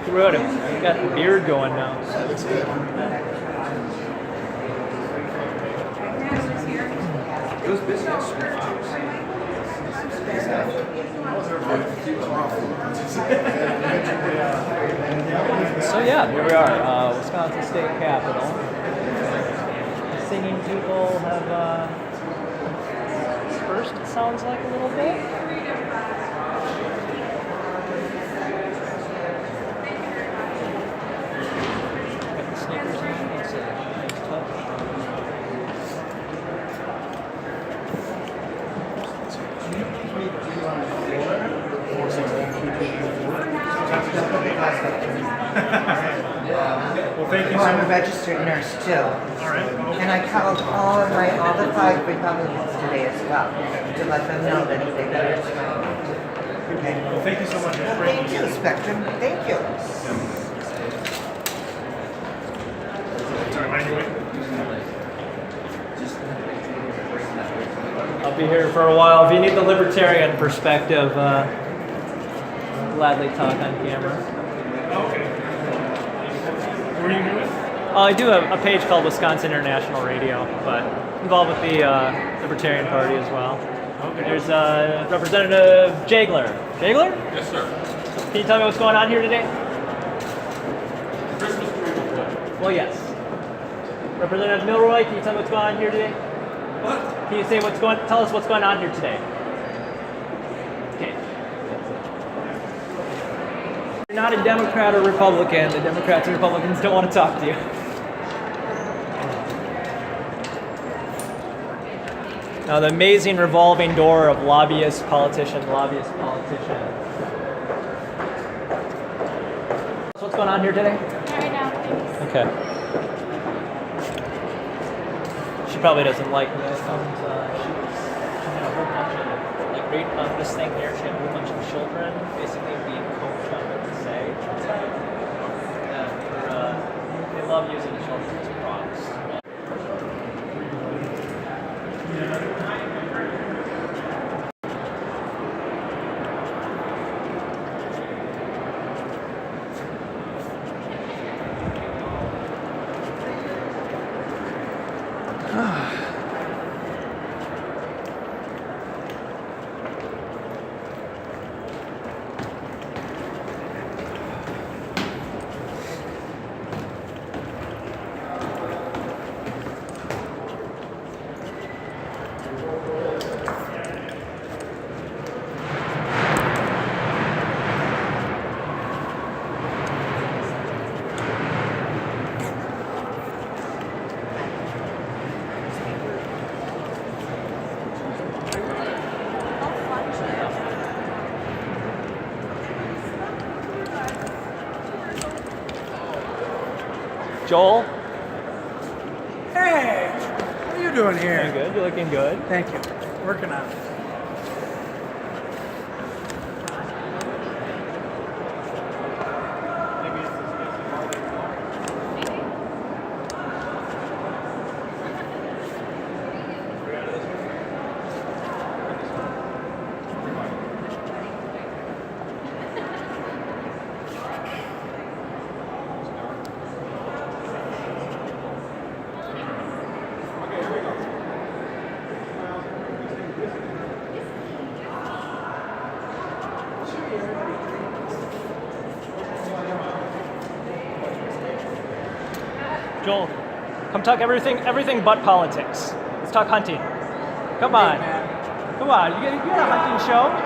Throughout him, you got the beard going now. That looks good. It was busy yesterday. So yeah, here we are, Wisconsin State Capitol. Singing people have dispersed, it sounds like, a little bit. Got the sneakers in, it's a nice touch. Well, thank you so I'm a much. registered nurse too. All right. And I called all the 5 Republicans today as well, to let them know that they better swing. Okay. Well, thank you so much. Well, thank you, Spectrum. Thank you. Sorry, mind your way. I'll be here for a while. If you need the libertarian perspective, gladly talk on camera. Okay. Were you here with? I do a page called Wisconsin International Radio, but involved with the Libertarian Party as well. Okay. There's Representative Jagler. Jagler? Yes, sir. Can you tell me what's going on here today? Christmas tree report. Well, yes. Representative Milroy, can you tell me what's going on here today? What? Can you say tell us what's going on here today? Okay. You're not a Democrat or Republican. The Democrats and Republicans don't want to talk to you. Now, the amazing revolving door of lobbyist, politician. So what's going on here today? Right now, thanks. Okay. She probably doesn't like me. She had a whole bunch of, like, right on this thing here, she had a whole bunch of children basically being coached on what to say. And they love using children as props. Joel? Hey, what are you doing here? Doing good. You're looking good. Thank you. Working on it. Joel, come talk everything but politics. Let's talk hunting. Come on. Come on. You got a hunting show?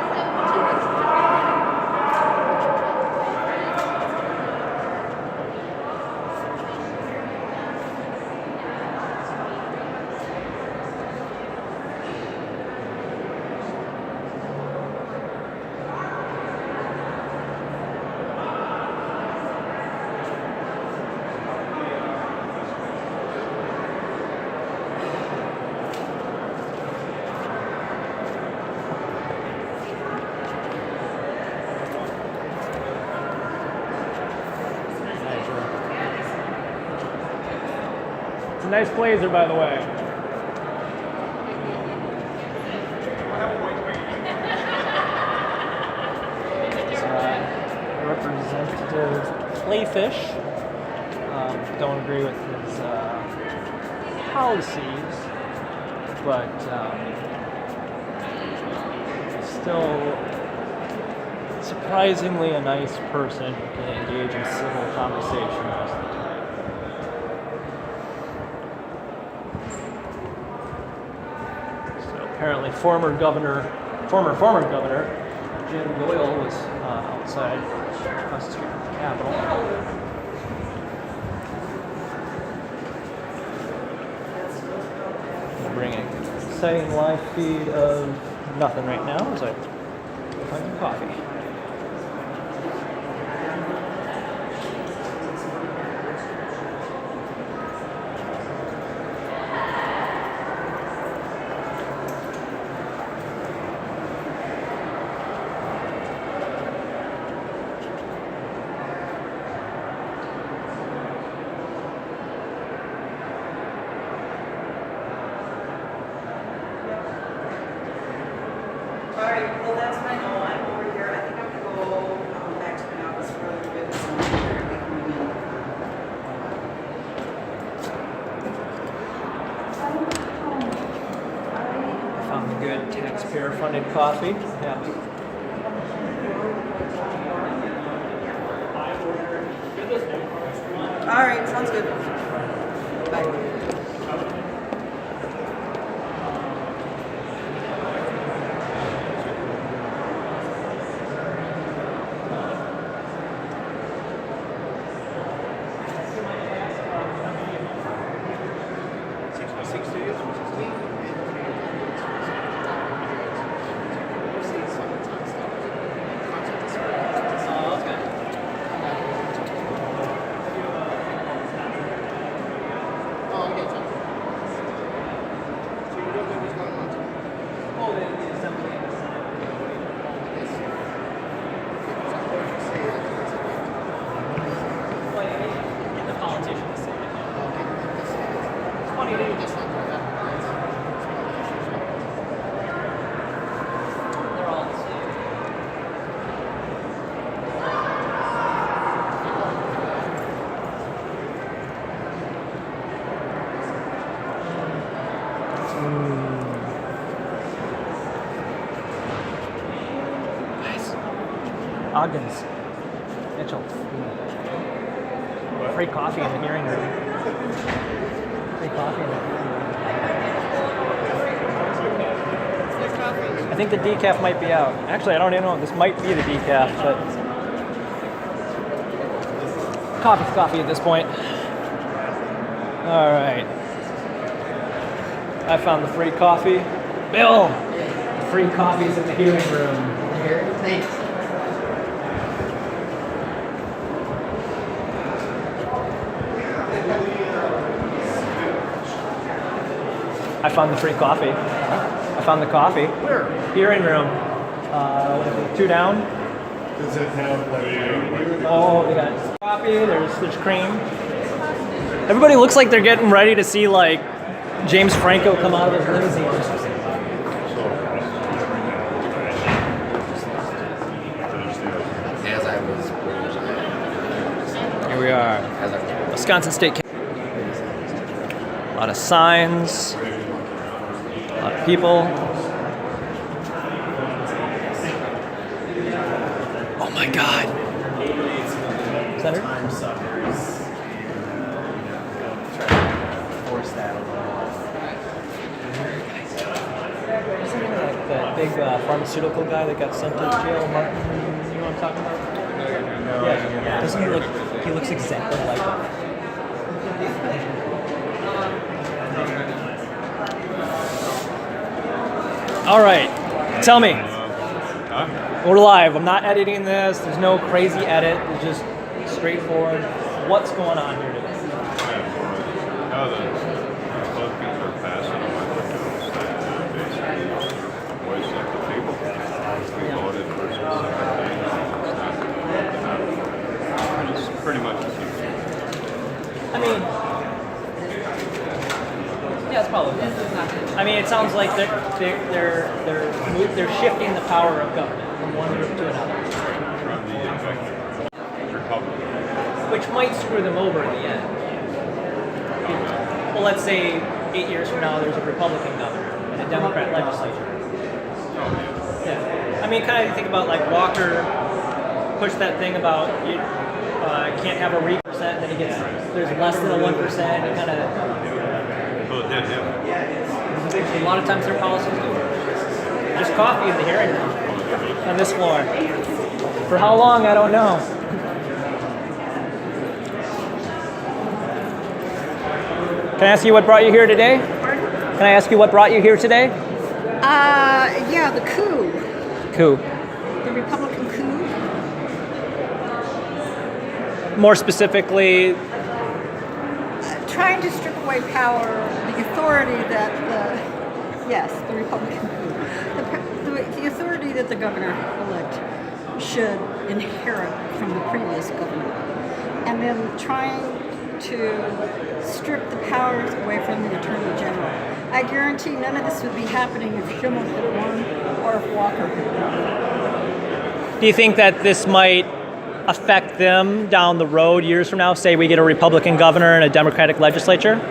It's a nice blazer, by the way. Representative Playfish. Don't agree with his policies, but still surprisingly a nice person who can engage in civil conversation most of the time. So apparently former governor Jim Doyle was outside across the street from the Capitol. Bring an exciting live feed of nothing right now as I find some coffee. Well, that's my goal. I'm over here. I think I'm going to go back to my office for a little bit. So I found a good taxpayer-funded coffee. Yeah. all right, sounds good. Bye. Ogden's. Mitchell. Free coffee in the hearing room. Free coffee in the hearing room. I think the decaf might be out. Actually, I don't even know. This might be the decaf, but coffee's coffee at this point. All right. I found the free coffee. Bill! The free coffee's in the hearing room. Here, thanks. I found the free coffee. I found the coffee. Where? Hearing room. 2 down. Does it have like? Oh, we got coffee. There's cream. Everybody looks like they're getting ready to see like James Franco come out of his limousine. As I was. Here we are. Wisconsin State. A lot of signs. A lot of people. Oh my God. Senator? Force that a little. That big pharmaceutical guy that got sent to jail, Martin, you know what I'm talking about? Yeah. Doesn't he looks exactly like him. All right, tell me. We're live. I'm not editing this. There's no crazy edit. It's just straightforward. What's going on here today? No, the Republicans are passing a bunch of bills that basically voice at the table. We voted for specific things. It's pretty much the same. I mean, yeah, it's probably. I mean, it sounds like they're shifting the power of government from one group to another. From the Republican. Which might screw them over in the end. Well, let's say 8 years from now, there's a Republican governor and a Democrat legislature. Yeah. I mean, kind of think about like Walker pushed that thing about you can't have a percent, and then he gets there's less than a 1%. Kind of. Well, it did him. A lot of times their policies do. There's coffee in the hearing room on this floor. For how long, I don't know. Can I ask you what brought you here today? Pardon? Can I ask you what brought you here today? Yeah, the coup. Coup. The Republican coup. More specifically, Trying to strip away power, the authority that the Republican coup. The authority that the governor-elect should inherit from the previous governor. And then trying to strip the powers away from the Attorney General. I guarantee none of this would be happening if Schimmel had won or if Walker had won. do you think that this might affect them down the road years from now? Say we get a Republican governor and a Democratic legislature?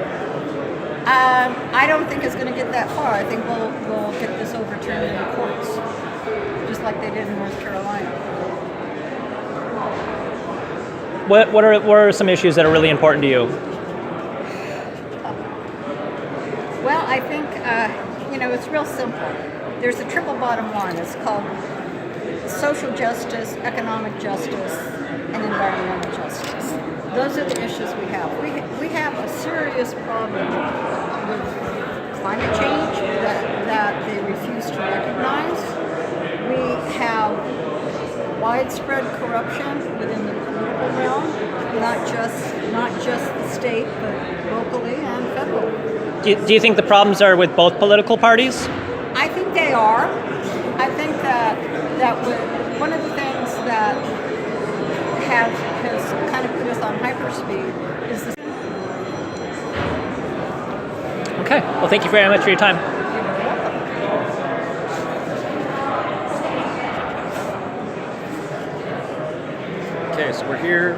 I don't think it's going to get that far. I think we'll get this overturned in the courts, just like they did in North Carolina. What are some issues that are really important to you? Well, I think, it's real simple. There's a triple bottom line. It's called social justice, economic justice, and environmental justice. Those are the issues we have. We have a serious problem with climate change that they refuse to recognize. We have widespread corruption within the political realm, not just the state, but locally and federally. Do you think the problems are with both political parties? I think they are. I think that one of the things that has kind of put us on hyperspeed is the. Okay. Well, thank you very much for your time. Okay, so we're here.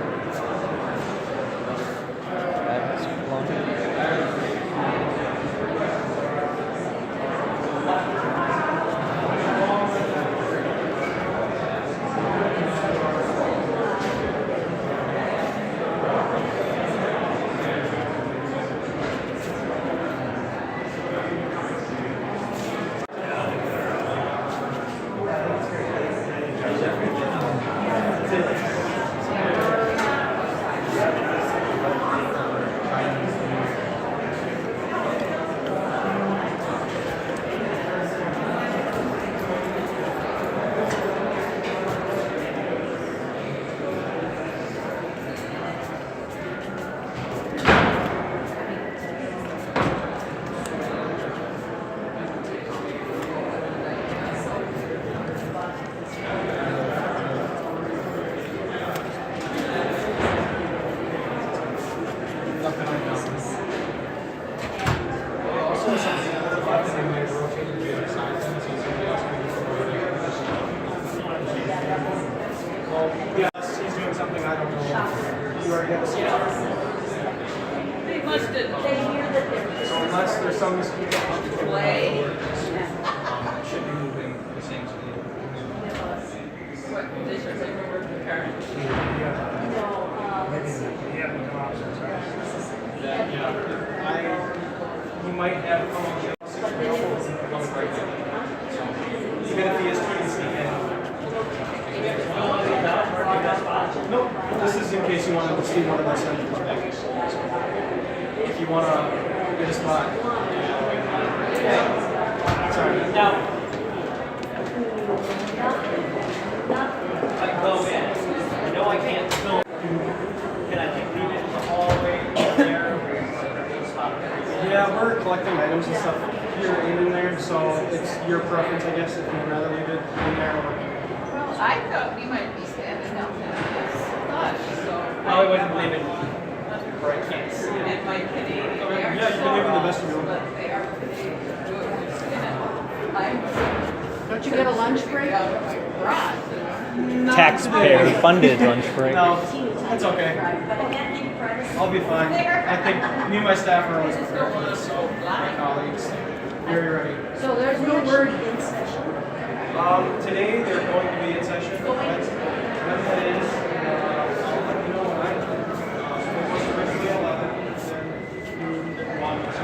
unless there's some miscommunication. Should be moving the same speed. What conditions are we working currently? You might have even if he is trying to sneak in. Nope. This is in case you wanted to see one of the senators back. If you want to get a spot. Sorry. Now, if I go in, I know I can't film. Can I like leave it in the hallway there? Yeah, we're collecting items and stuff here and in there, so it's your preference, I guess, if you'd rather leave it in there or. Well, I thought we might be standing up in this flush, so. I wouldn't leave it where I can't see it. It might be the Yeah, you can leave it in the vestibule. but they are pretty good. Don't you get a lunch break? Taxpayer funded lunch break. No, that's okay. I'll be fine. I think me and my staff are always prepared for this, so my colleagues, very ready. So there's no word in session. Today they're going to be in session. When that is, I'll let you know when I. It was originally 11, then you want to.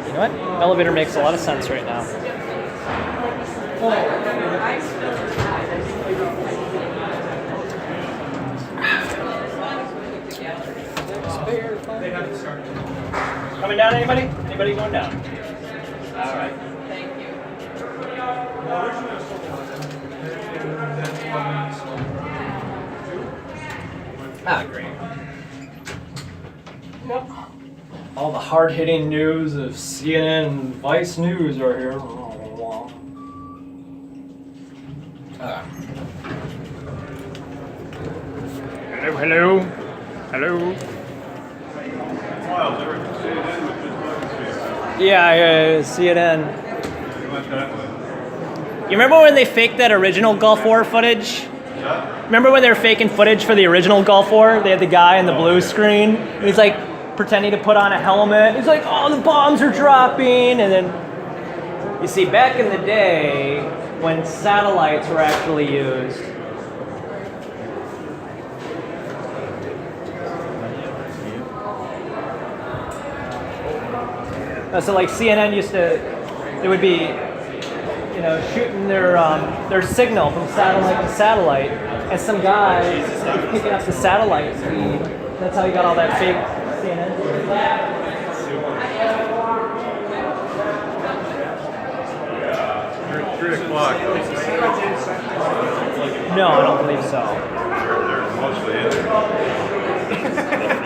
You know what? Elevator makes a lot of sense right now. Coming down, anybody? Anybody going down? All right. Thank you. Ah, great. All the hard-hitting news of CNN and Vice News are here. Hello, hello. Yeah, CNN. You remember when they faked that original Gulf War footage? Remember when they were faking footage for the original Gulf War? They had the guy in the blue screen, and he's like pretending to put on a helmet. He's like, oh, the bombs are dropping. And then, you see, back in the day, when satellites were actually used, so like CNN used to, they would be, you know, shooting their signal from satellite to satellite, and some guy was picking up the satellite feed. That's how you got all that fake CNN. You're 3 o'clock. No, I don't believe so. They're mostly in there.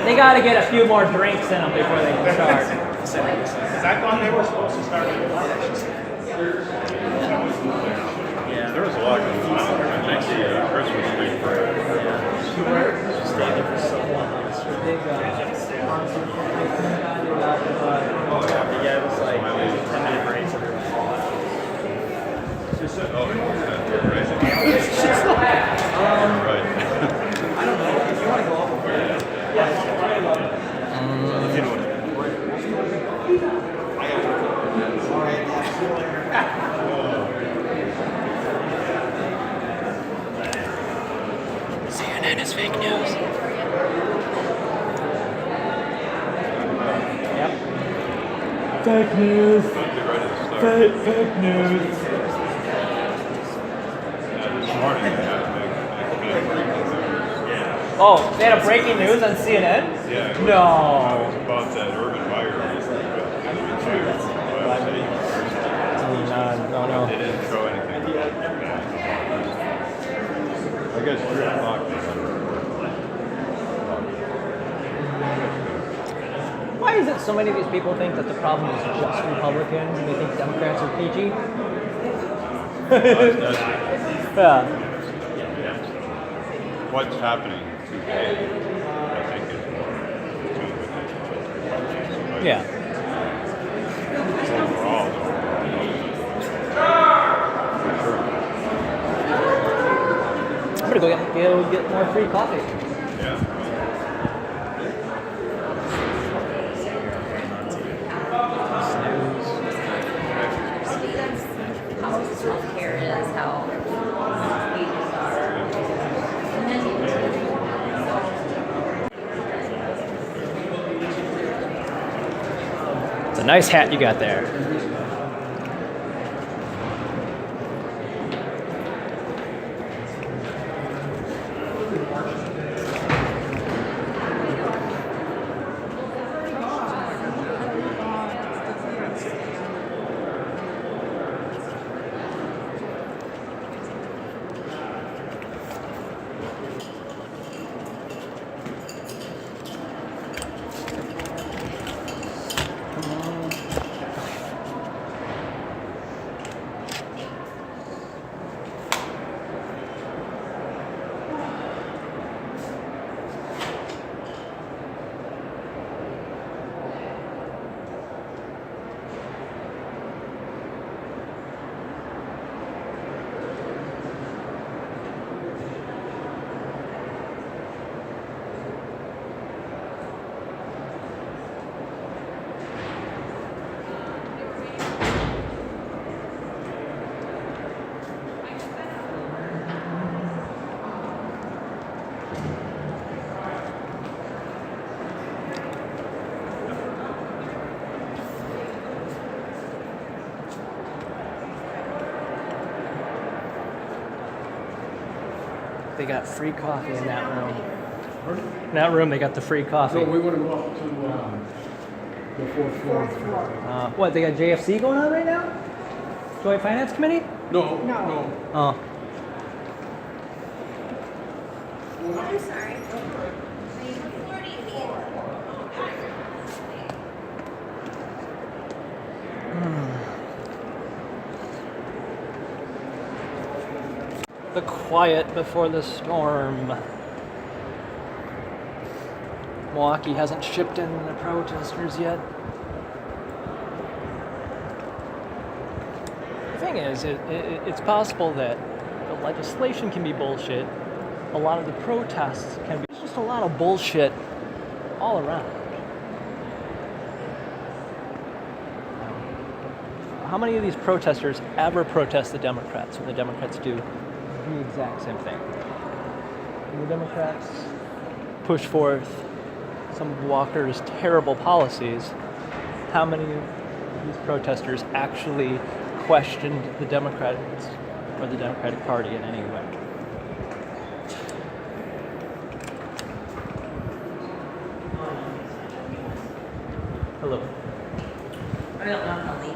They got to get a few more drinks in them before they can start. Because I thought they were supposed to start with Yeah, there was a lot going on. I think the Christmas week parade. Stayed there for so long. Yeah, it was like 10-minute breaks every once in a while. Right. I don't know. If you want to go up over there. If you know what. CNN is fake news. Yep. Fake news. Fake news. Oh, they had a breaking news on CNN? Yeah. No. It was about that Urban Meyer. No. They didn't show anything. I guess 3 o'clock. Why is it so many of these people think that the problem is just Republicans and they think Democrats are peachy. Yeah. What's happening today, I think, is more to do with the Yeah. overall, I'm gonna go get more free coffee. yeah. How self-care is, how wages are. And then It's a nice hat you got there. They got free coffee in that room. In that room, they got the free coffee. No, we want to go up to the fourth floor. What, they got JFC going on right now? Joint Finance Committee? No, no. Oh. I'm sorry. The quiet before the storm. Milwaukee hasn't shipped in the protesters yet. The thing is, it's possible that the legislation can be bullshit. A lot of the protests can be just a lot of bullshit all around. How many of these protesters ever protest the Democrats when the Democrats do the exact same thing? When the Democrats push forth some of Walker's terrible policies, how many of these protesters actually questioned the Democrats or the Democratic Party in any way? Hello. I don't know how late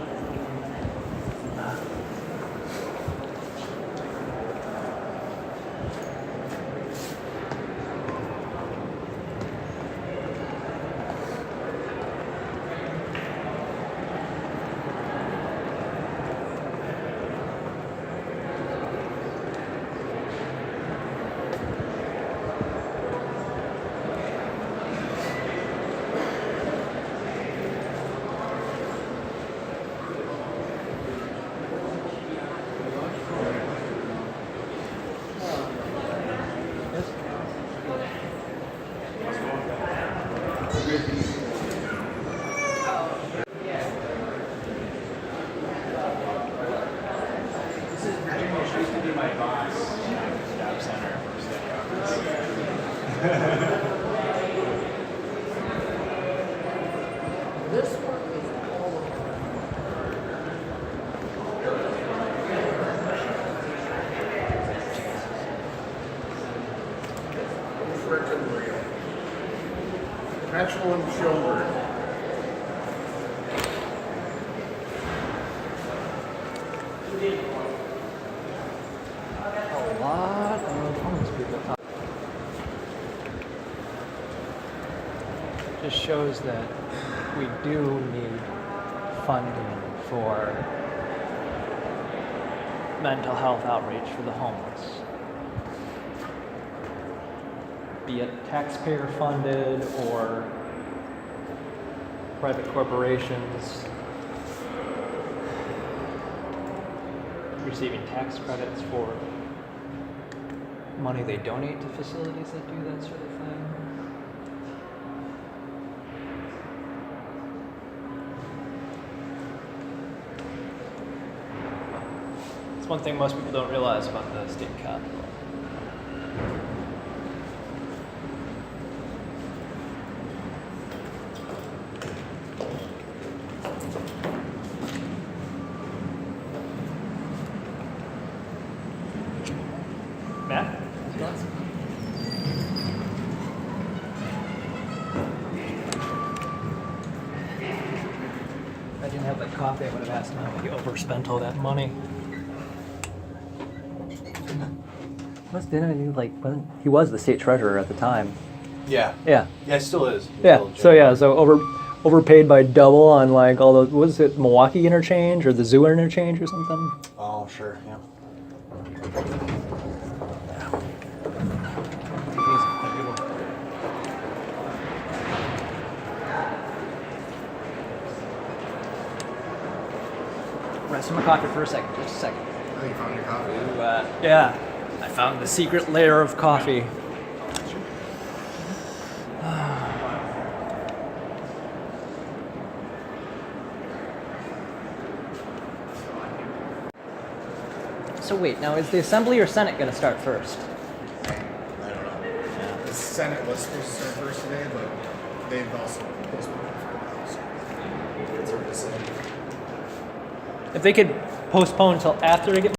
this Freaking real. Petrol and children. A lot of homeless people talk. Just shows that we do need funding for mental health outreach for the homeless. Be it taxpayer funded or private corporations receiving tax credits for money they donate to facilities that do that sort of thing. It's one thing most people don't realize about the state capitol. Matt? If I didn't have that coffee, I would have asked him how he overspent all that money. Didn't he he was the state treasurer at the time? Yeah. Yeah. Yeah, it still is. Yeah. So overpaid by double on like all those. Was it Milwaukee interchange or the zoo interchange or something? Oh, sure. Yeah. Rest my coffee for a second. Just a second. Oh, you found your coffee? Yeah. I found the secret layer of coffee. So wait, now is the Assembly or Senate going to start first? I don't know. The Senate was supposed to start first today, but they've also postponed it for a while. So it's hard to say. If they could postpone until after they get.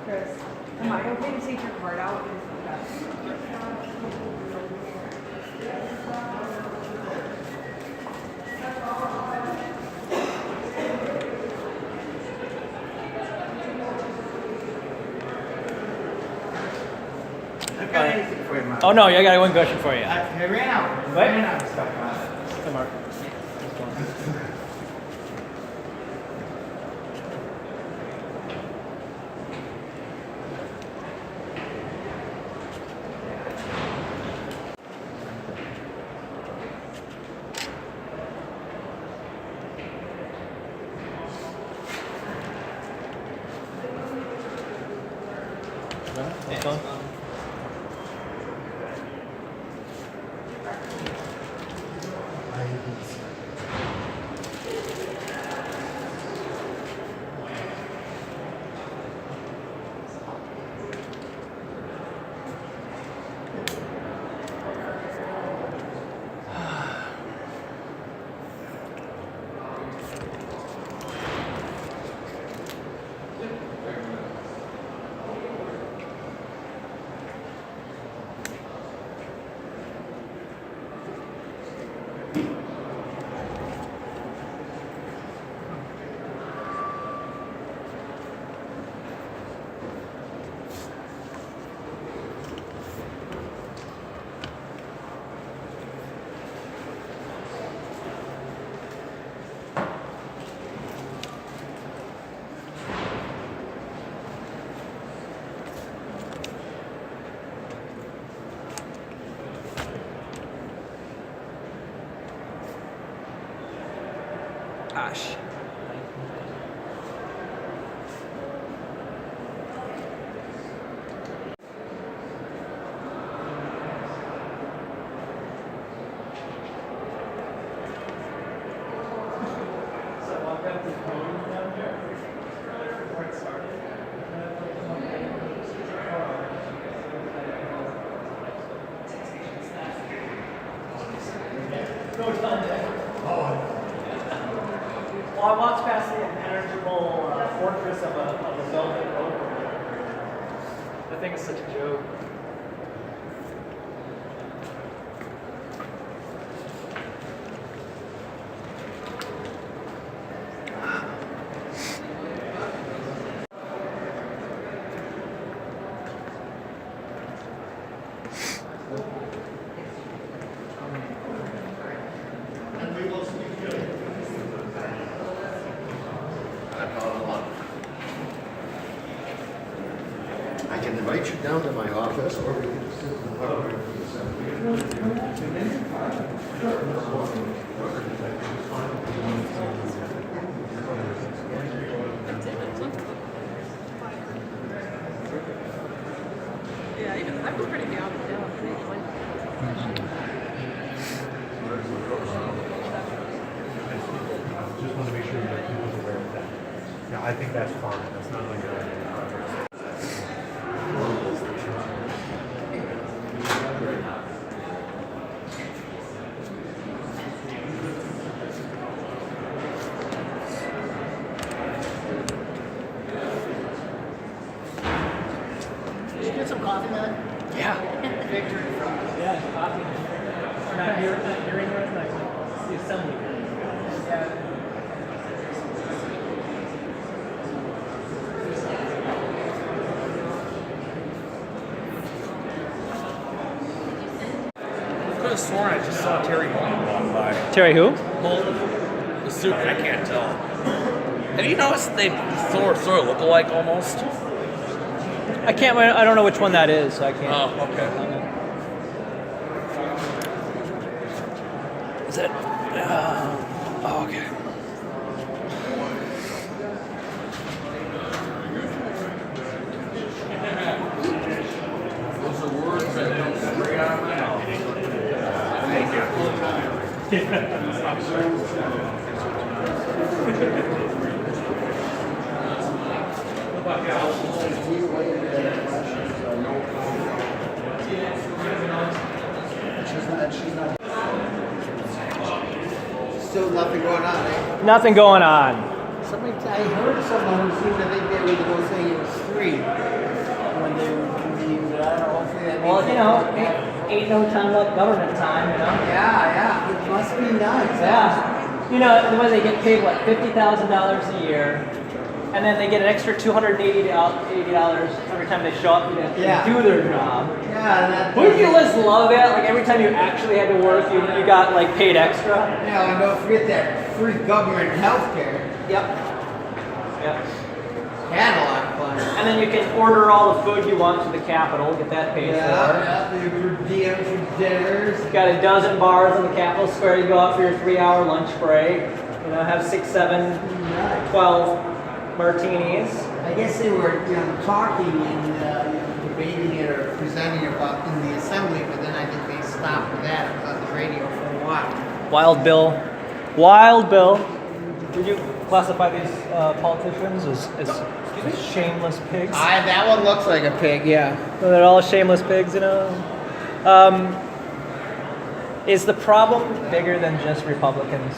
Chris, am I okay to take your card out? I've got anything for you, Mark. Oh no, I got one question for you. I ran out. What? I ran out of stuff. Hey, Mark. Hey, phone? Gosh. Well, I walked past the impenetrable fortress of a velvet rope. That thing is such a joke. I can invite you down to my office, or we can just sit in the parlor. Yeah, even that was pretty down. Just want to make sure that people's aware of that. Yeah, I think that's fine. That's not like a Did you get some coffee, man? Yeah. Victory from. Yeah, coffee. We're not hearing it, like the assembly. Yeah. I could have sworn I just saw Terry Bolton walk by. Terry who? Bolton. The suit, I can't tell. Have you noticed they sort of look alike almost? I can't. I don't know which one that is. So I can't. Oh, okay. Is it? Oh, okay. Those are words that come straight out of my mouth. Thank Still nothing going on, eh? Nothing going on. Somebody, I heard someone who seemed to think they were the one saying it was 3 when they were convened, but I don't know, hopefully that means. Well, you know, ain't no time like government time, you know? Yeah, it must be nice. Yeah. You know, the way they get paid, what, $50,000 a year, and then they get an extra $280 every time they show up and do their job. Yeah, Wouldn't you just love it? Like every time you actually had to work, you got like paid extra. Yeah, and don't forget that free government health care. Yep. Had a lot of fun. And then you can order all the food you want to the Capitol, get that paid for. Yeah, the per diem for dinners. Got a dozen bars in the Capitol Square. You go out for your 3-hour lunch break. You know, have 6, 7, 12 martinis. I guess they were, talking and debating it or presenting about in the assembly, but then I think they stopped that on the radio for a while. Wild Bill. Wild Bill. Would you classify these politicians as shameless pigs? That one looks like a pig, yeah. Well, they're all shameless pigs, you know. Is the problem bigger than just Republicans?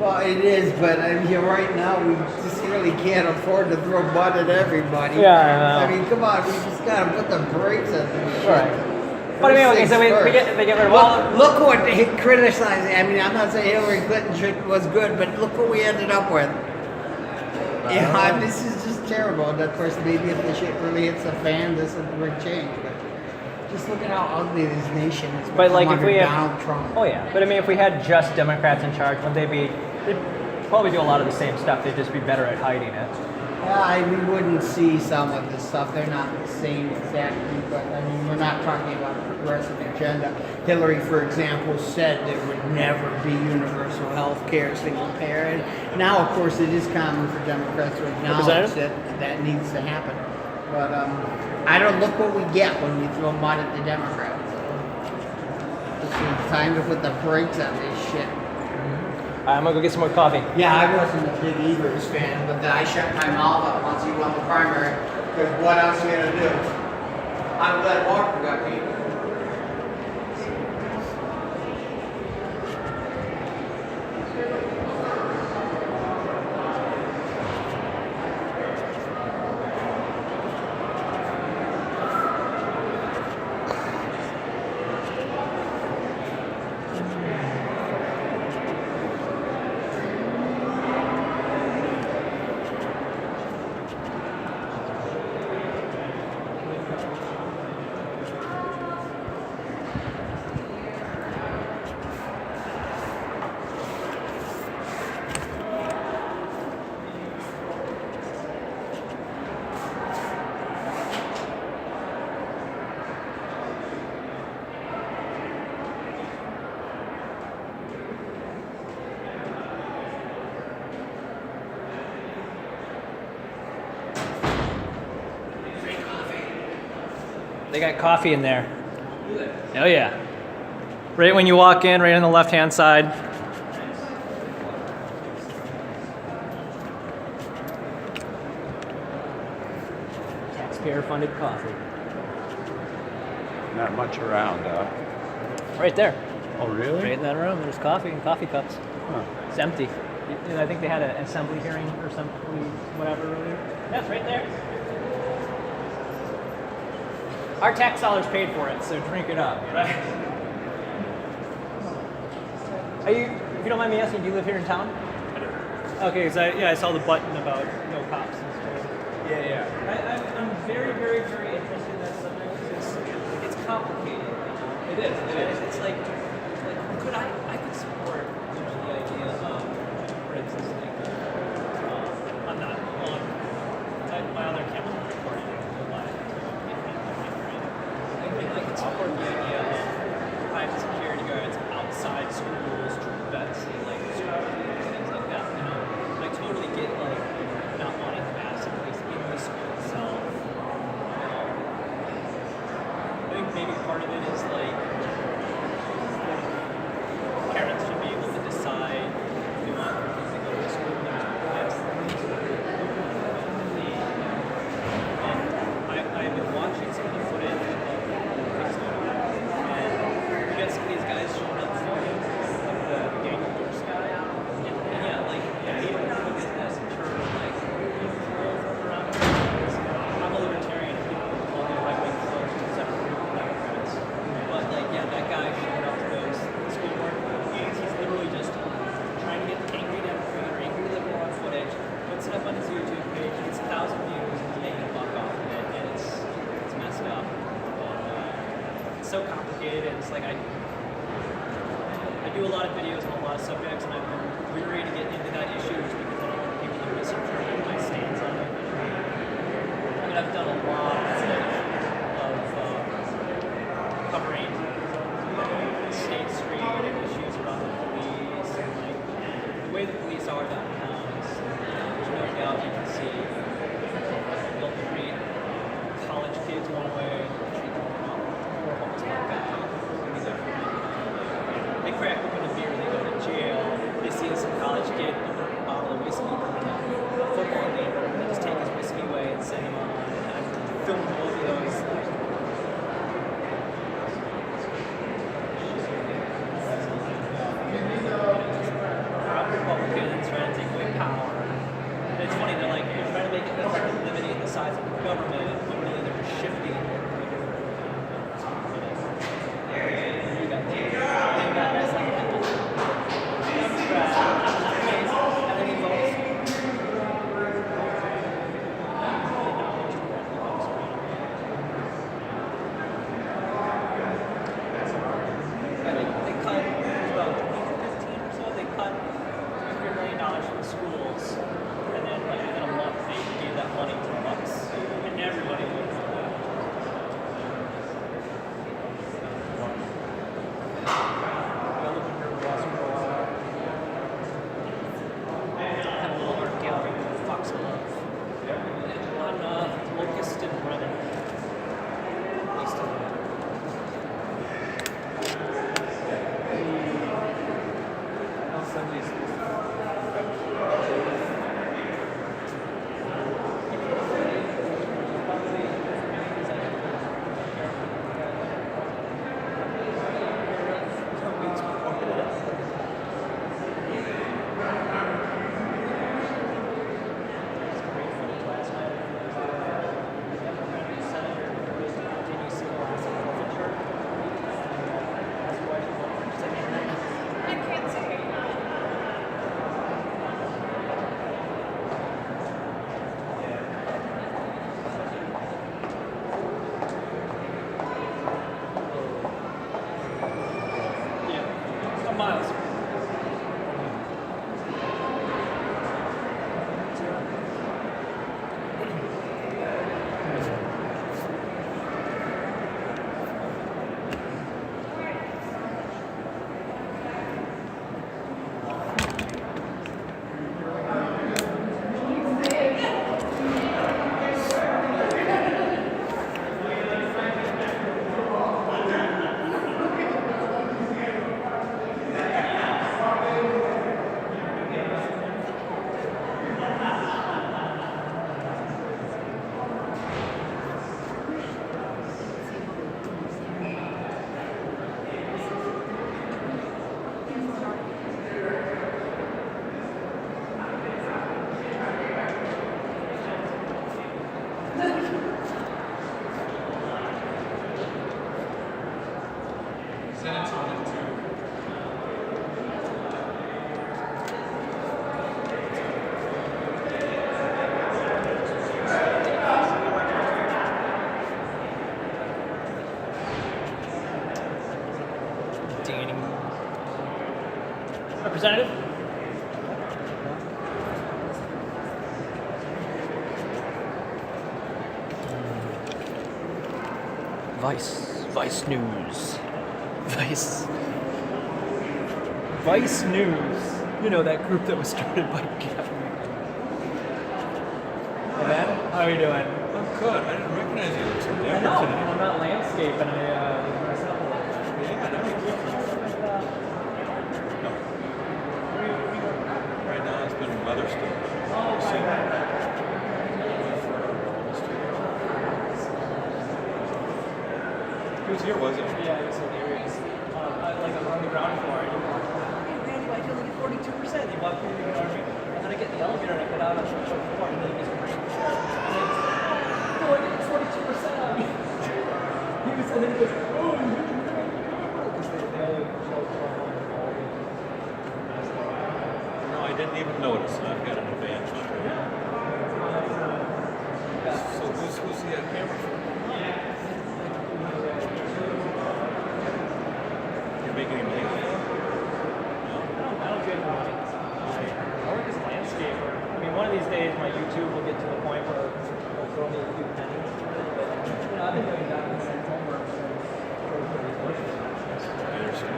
Well, it is, but right now we just really can't afford to throw mud at everybody. Yeah, I know. I mean, come on, we just gotta put the brakes on this shit. Right. But I mean, okay, so they get rid of all. Look what they criticized. I mean, I'm not saying Hillary Clinton was good, but look what we ended up with. Yeah, this is just terrible. And of course, maybe if the shit really hits the fan, this will bring change. But just look at how ugly this nation is. But like if we Donald Trump. Oh yeah, but I mean, if we had just Democrats in charge, would they'd probably do a lot of the same stuff. They'd just be better at hiding it. Yeah, we wouldn't see some of this stuff. They're not the same exactly, but I mean, we're not talking about a progressive agenda. Hillary, for example, said there would never be universal health care, single payer. And now, of course, it is common for Democrats to acknowledge that that needs to happen. But I don't look what we get when we throw mud at the Democrats. It's time to put the brakes on this shit. I'm gonna go get some more coffee. Yeah, I wasn't a big Evers fan, but then I shut my mouth up once he won the primary, because what else are you gonna do? I'm glad Walker got beat. They got coffee in there. Oh yeah. Right when you walk in, right on the left-hand side. Taxpayer-funded coffee. Not much around, Right there. Oh, really? Right in that room, there's coffee and coffee cups. Huh. It's empty. And I think they had an assembly hearing or something, whatever earlier. That's right there. Our tax dollars paid for it, so drink it up, right? Are you, if you don't mind me asking, do you live here in town? Okay, because I saw the button about no cops and stuff. Yeah. I'm very, very, very interested in that subject because it's complicated. It is. It's like could I could support the idea of, for instance, I'm not on my other camera recording live. I could support the idea of private security guards outside schools to prevent like things like that. I totally get not wanting mass police in the school itself. I think maybe part of it is parents should be able to decide if they want their kids to go to school. And I've been watching some of the footage of things going on, and you got some of these guys showing up for like the Daniel Bruce guy, and he don't have a business in terms of around. I'm a libertarian, and people call me right-wing folks and separate from Democrats, but that guy showing up to those school board meetings, he's literally just trying to get angry Democrat or angry liberal on footage, puts it up on his YouTube page, gets 1,000 views, and he's making a buck off of it, and it's messed up. And, it's so complicated, and it's I do a lot of videos on a lot of subjects, and I've been weary to get into that issue just because I don't want people to misinterpret my stance on it. I've done a lot of covering State Street and issues around the police, and the way the police are downtown is, there's no doubt you can see they'll treat college kids one way, treat poor homeless black guy. They crack open a beer, they go to jail, they see some college kid open a bottle of whiskey from a football game, they just take his whiskey away and send him on. And I've filmed both of those. Republicans trying to take away power. And it's funny, they're trying to make it limiting the size of government, but really they're shifting. Representative? Vice News. Vice News. You know, that group that was started by Gavin. Hey man, how are you doing? I'm good. I didn't recognize you. I know. I'm not landscape, and I dressed up a little bit. Yeah, that makes sense. Right now it's been weather stuff. He was here, wasn't he? Yeah, it was hilarious. Like I'm on the ground floor, and you're like, hey Randy, I feel like at 42%. He walked through the army, and then I get in the elevator and I get out on the floor, and then he just brings me there. And then he's like, oh, I get 42% on me. He was, and then he goes, oh, you did that. Because they only show No, I didn't even notice. I've got an advantage. So who's he on camera for? You're making him late? I don't get money. I work as a landscaper. I mean, one of these days my YouTube will get to the point where it'll throw me a few pennies. But, you know, I've been doing documented homework since I understand.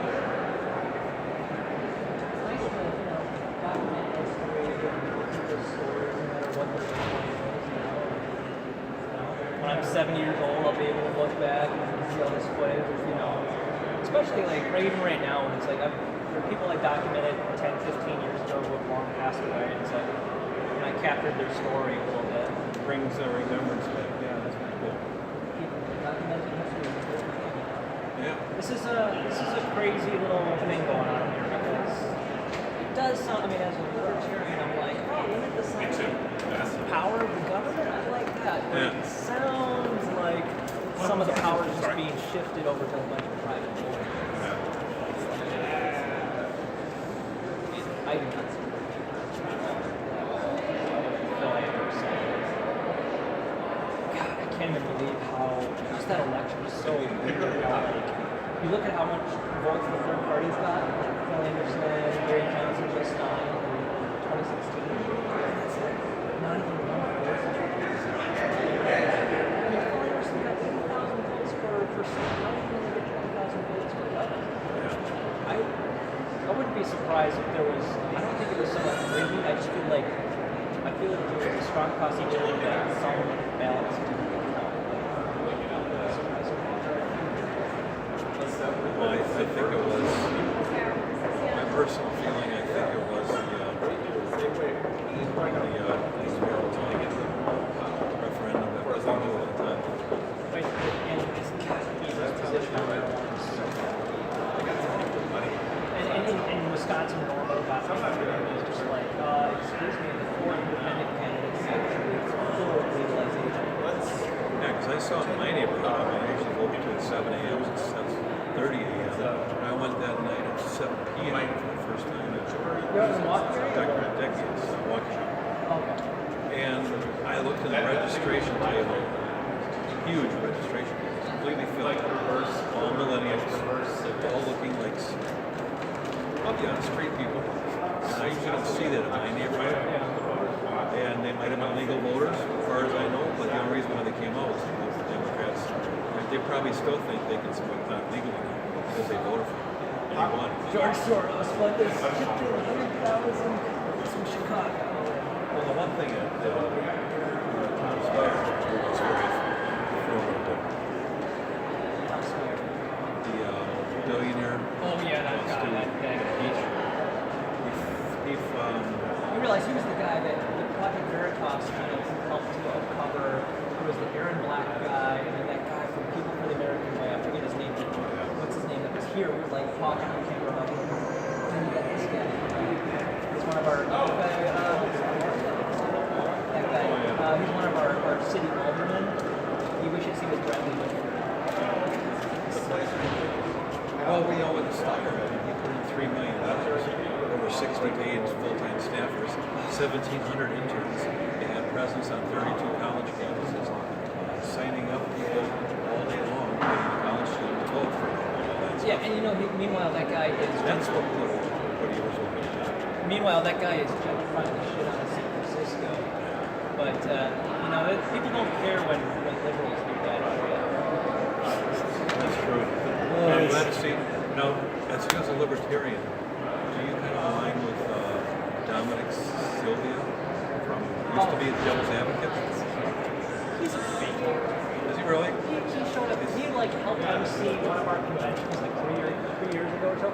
It's nice to, you know, document those stories and people's stories no matter what their point is, you know. When I'm 7 years old, I'll be able to look back and see all this footage, you know. Especially like even right now when it's like for people I documented 10, 15 years ago who have long passed away, it's like when I captured their story a little bit. Brings a remembrance back. Yeah, that's pretty cool. Documented history. Yeah. This is a crazy little thing going on here because it does sound. I mean, as a libertarian, I'm like, oh, limit the size of power of the government. I like that. But Yeah. it sounds like some of the power is just being shifted over to a bunch of private employees. I do not see God, I can't even believe how just that election was so weird. Like, you look at how much votes the third party's got, like Phil Anderson, Gary Johnson, just nine in 2016. It's like not even one-fourth. Phil Anderson got 20,000 votes for Senate. Not even going to get 20,000 votes for governor. I wouldn't be surprised if there was. I don't think it was so much rigging. I just feel like there was a strong possibility that some ballots didn't get counted. Well, I think it was my personal feeling. I think it was the referendum that was on at the time. Right, and his position. In Wisconsin, normal about it's just like, excuse me, the four independent candidates actually full legalization. Yeah, because I saw it in my neighborhood. I mean, I usually go between 7 a.m. and 7:30 a.m. And I went that night at 7 p.m. for the first time. Decades walking. And I looked at the registration table, huge registration table, completely filled. All millennials, all looking like street people. And I usually don't see that in my neighborhood. And they might have been legal voters, as far as I know, but the only reason why they came out was because the Democrats, they probably still think they can smoke pot legally now because they voted for anyone. George Soros funded $100,000 from Chicago. Well, the one thing that Tom Steyer was very informative. The billionaire. Oh yeah, that guy, that guy. You realize he was the guy that the Project Veritas kind of helped to uncover. There was the Aaron Black guy, and then that guy from People for the American Way. I forget his name. What's his name? That was here. We were like talking on camera about him. And you got this guy. He's one of our. That guy. He's one of our city aldermen. We should see what Bradley did. Well, we know what the Steyer, I mean, he put in $3 million, over 60 paid full-time staffers, 1,700 interns. They had presence on 32 college campuses, signing up people all day long, getting the college students to vote for them. Yeah, and you know, meanwhile, that guy is. That's what 20 years over time. Meanwhile, that guy is gentrifying the shit out of San Francisco. But you know, people don't care when liberals do that. That's true. I'm glad to see. Now, as you as a libertarian, do you kind of align with Dominic Sylvia from used to be the Devil's Advocate? He's a fake. Is he really? He showed up. He like helped MC one of our conventions like 3 years ago or so.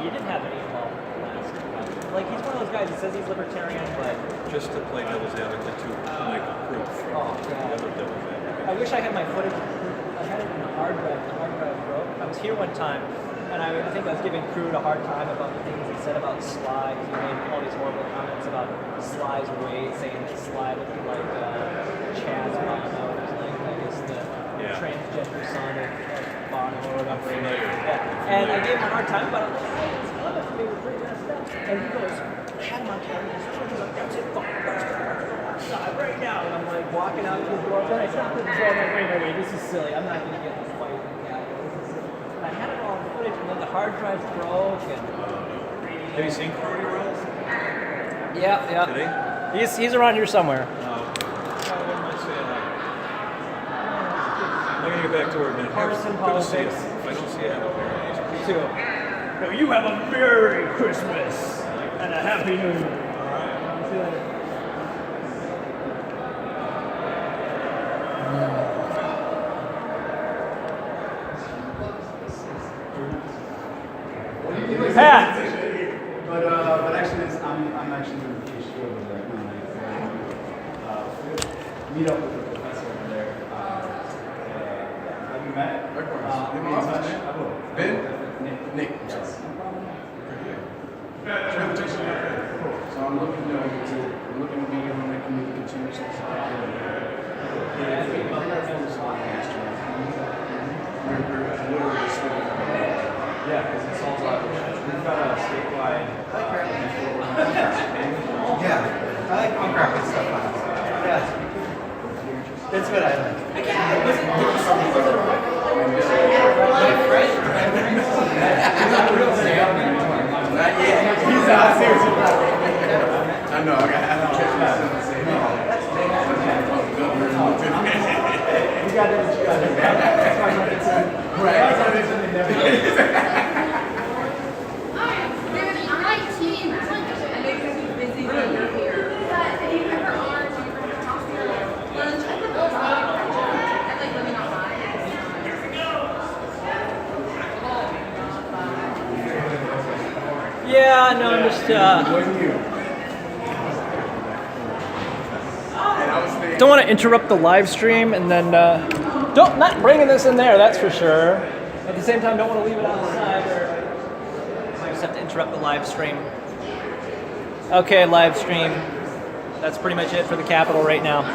He didn't have any involvement last time. Like he's one of those guys that says he's libertarian, but Just to play Devil's Advocate to Michael Proof from the other Devil's Advocate. I wish I had my footage. I had it in a hard drive. The hard drive broke. I was here one time, and I think I was giving Crude a hard time about the things he said about Sly. He made all these horrible comments about Sly's weight, saying that Sly looked like Chaz Bono, like I guess the transgender son of Bono or whatever. Yeah. And I gave him a hard time about it. Like, hey, these comments made me pretty messed up. And he goes, I had him on camera. He's like, that's it, fuck, outside right now. And I'm like walking out to the door. Then I stopped at the door. I'm like, wait, this is silly. I'm not going to get in this fight with the guy. And I had it all on footage, and then the hard drive broke. And Have you seen Cody Rose? yeah. Today? He's around here somewhere. What am I saying? I'm going to get back to work. Partisan Good to see you. politics. If I don't see you, have a very nice Me too. No, you have a Merry Christmas and a Happy New Year. See you later. Pat! But actually, I'm actually doing a PhD over there. Meet up with the professor over there. Have you met? Ben? Nick. Yes. So I'm looking to be able to make a continuous Yeah, because it solves a lot of issues. We've got a statewide. Yeah, I like punk rock and stuff. Yeah. That's what I like. He's not seriously. I know, I got to check that. You got it. That's why yeah, no, I'm just don't want to interrupt the live stream, and then not bringing this in there, that's for sure. At the same time, don't want to leave it outside, or I just have to interrupt the live stream. Okay, live stream. That's pretty much it for the Capitol right now.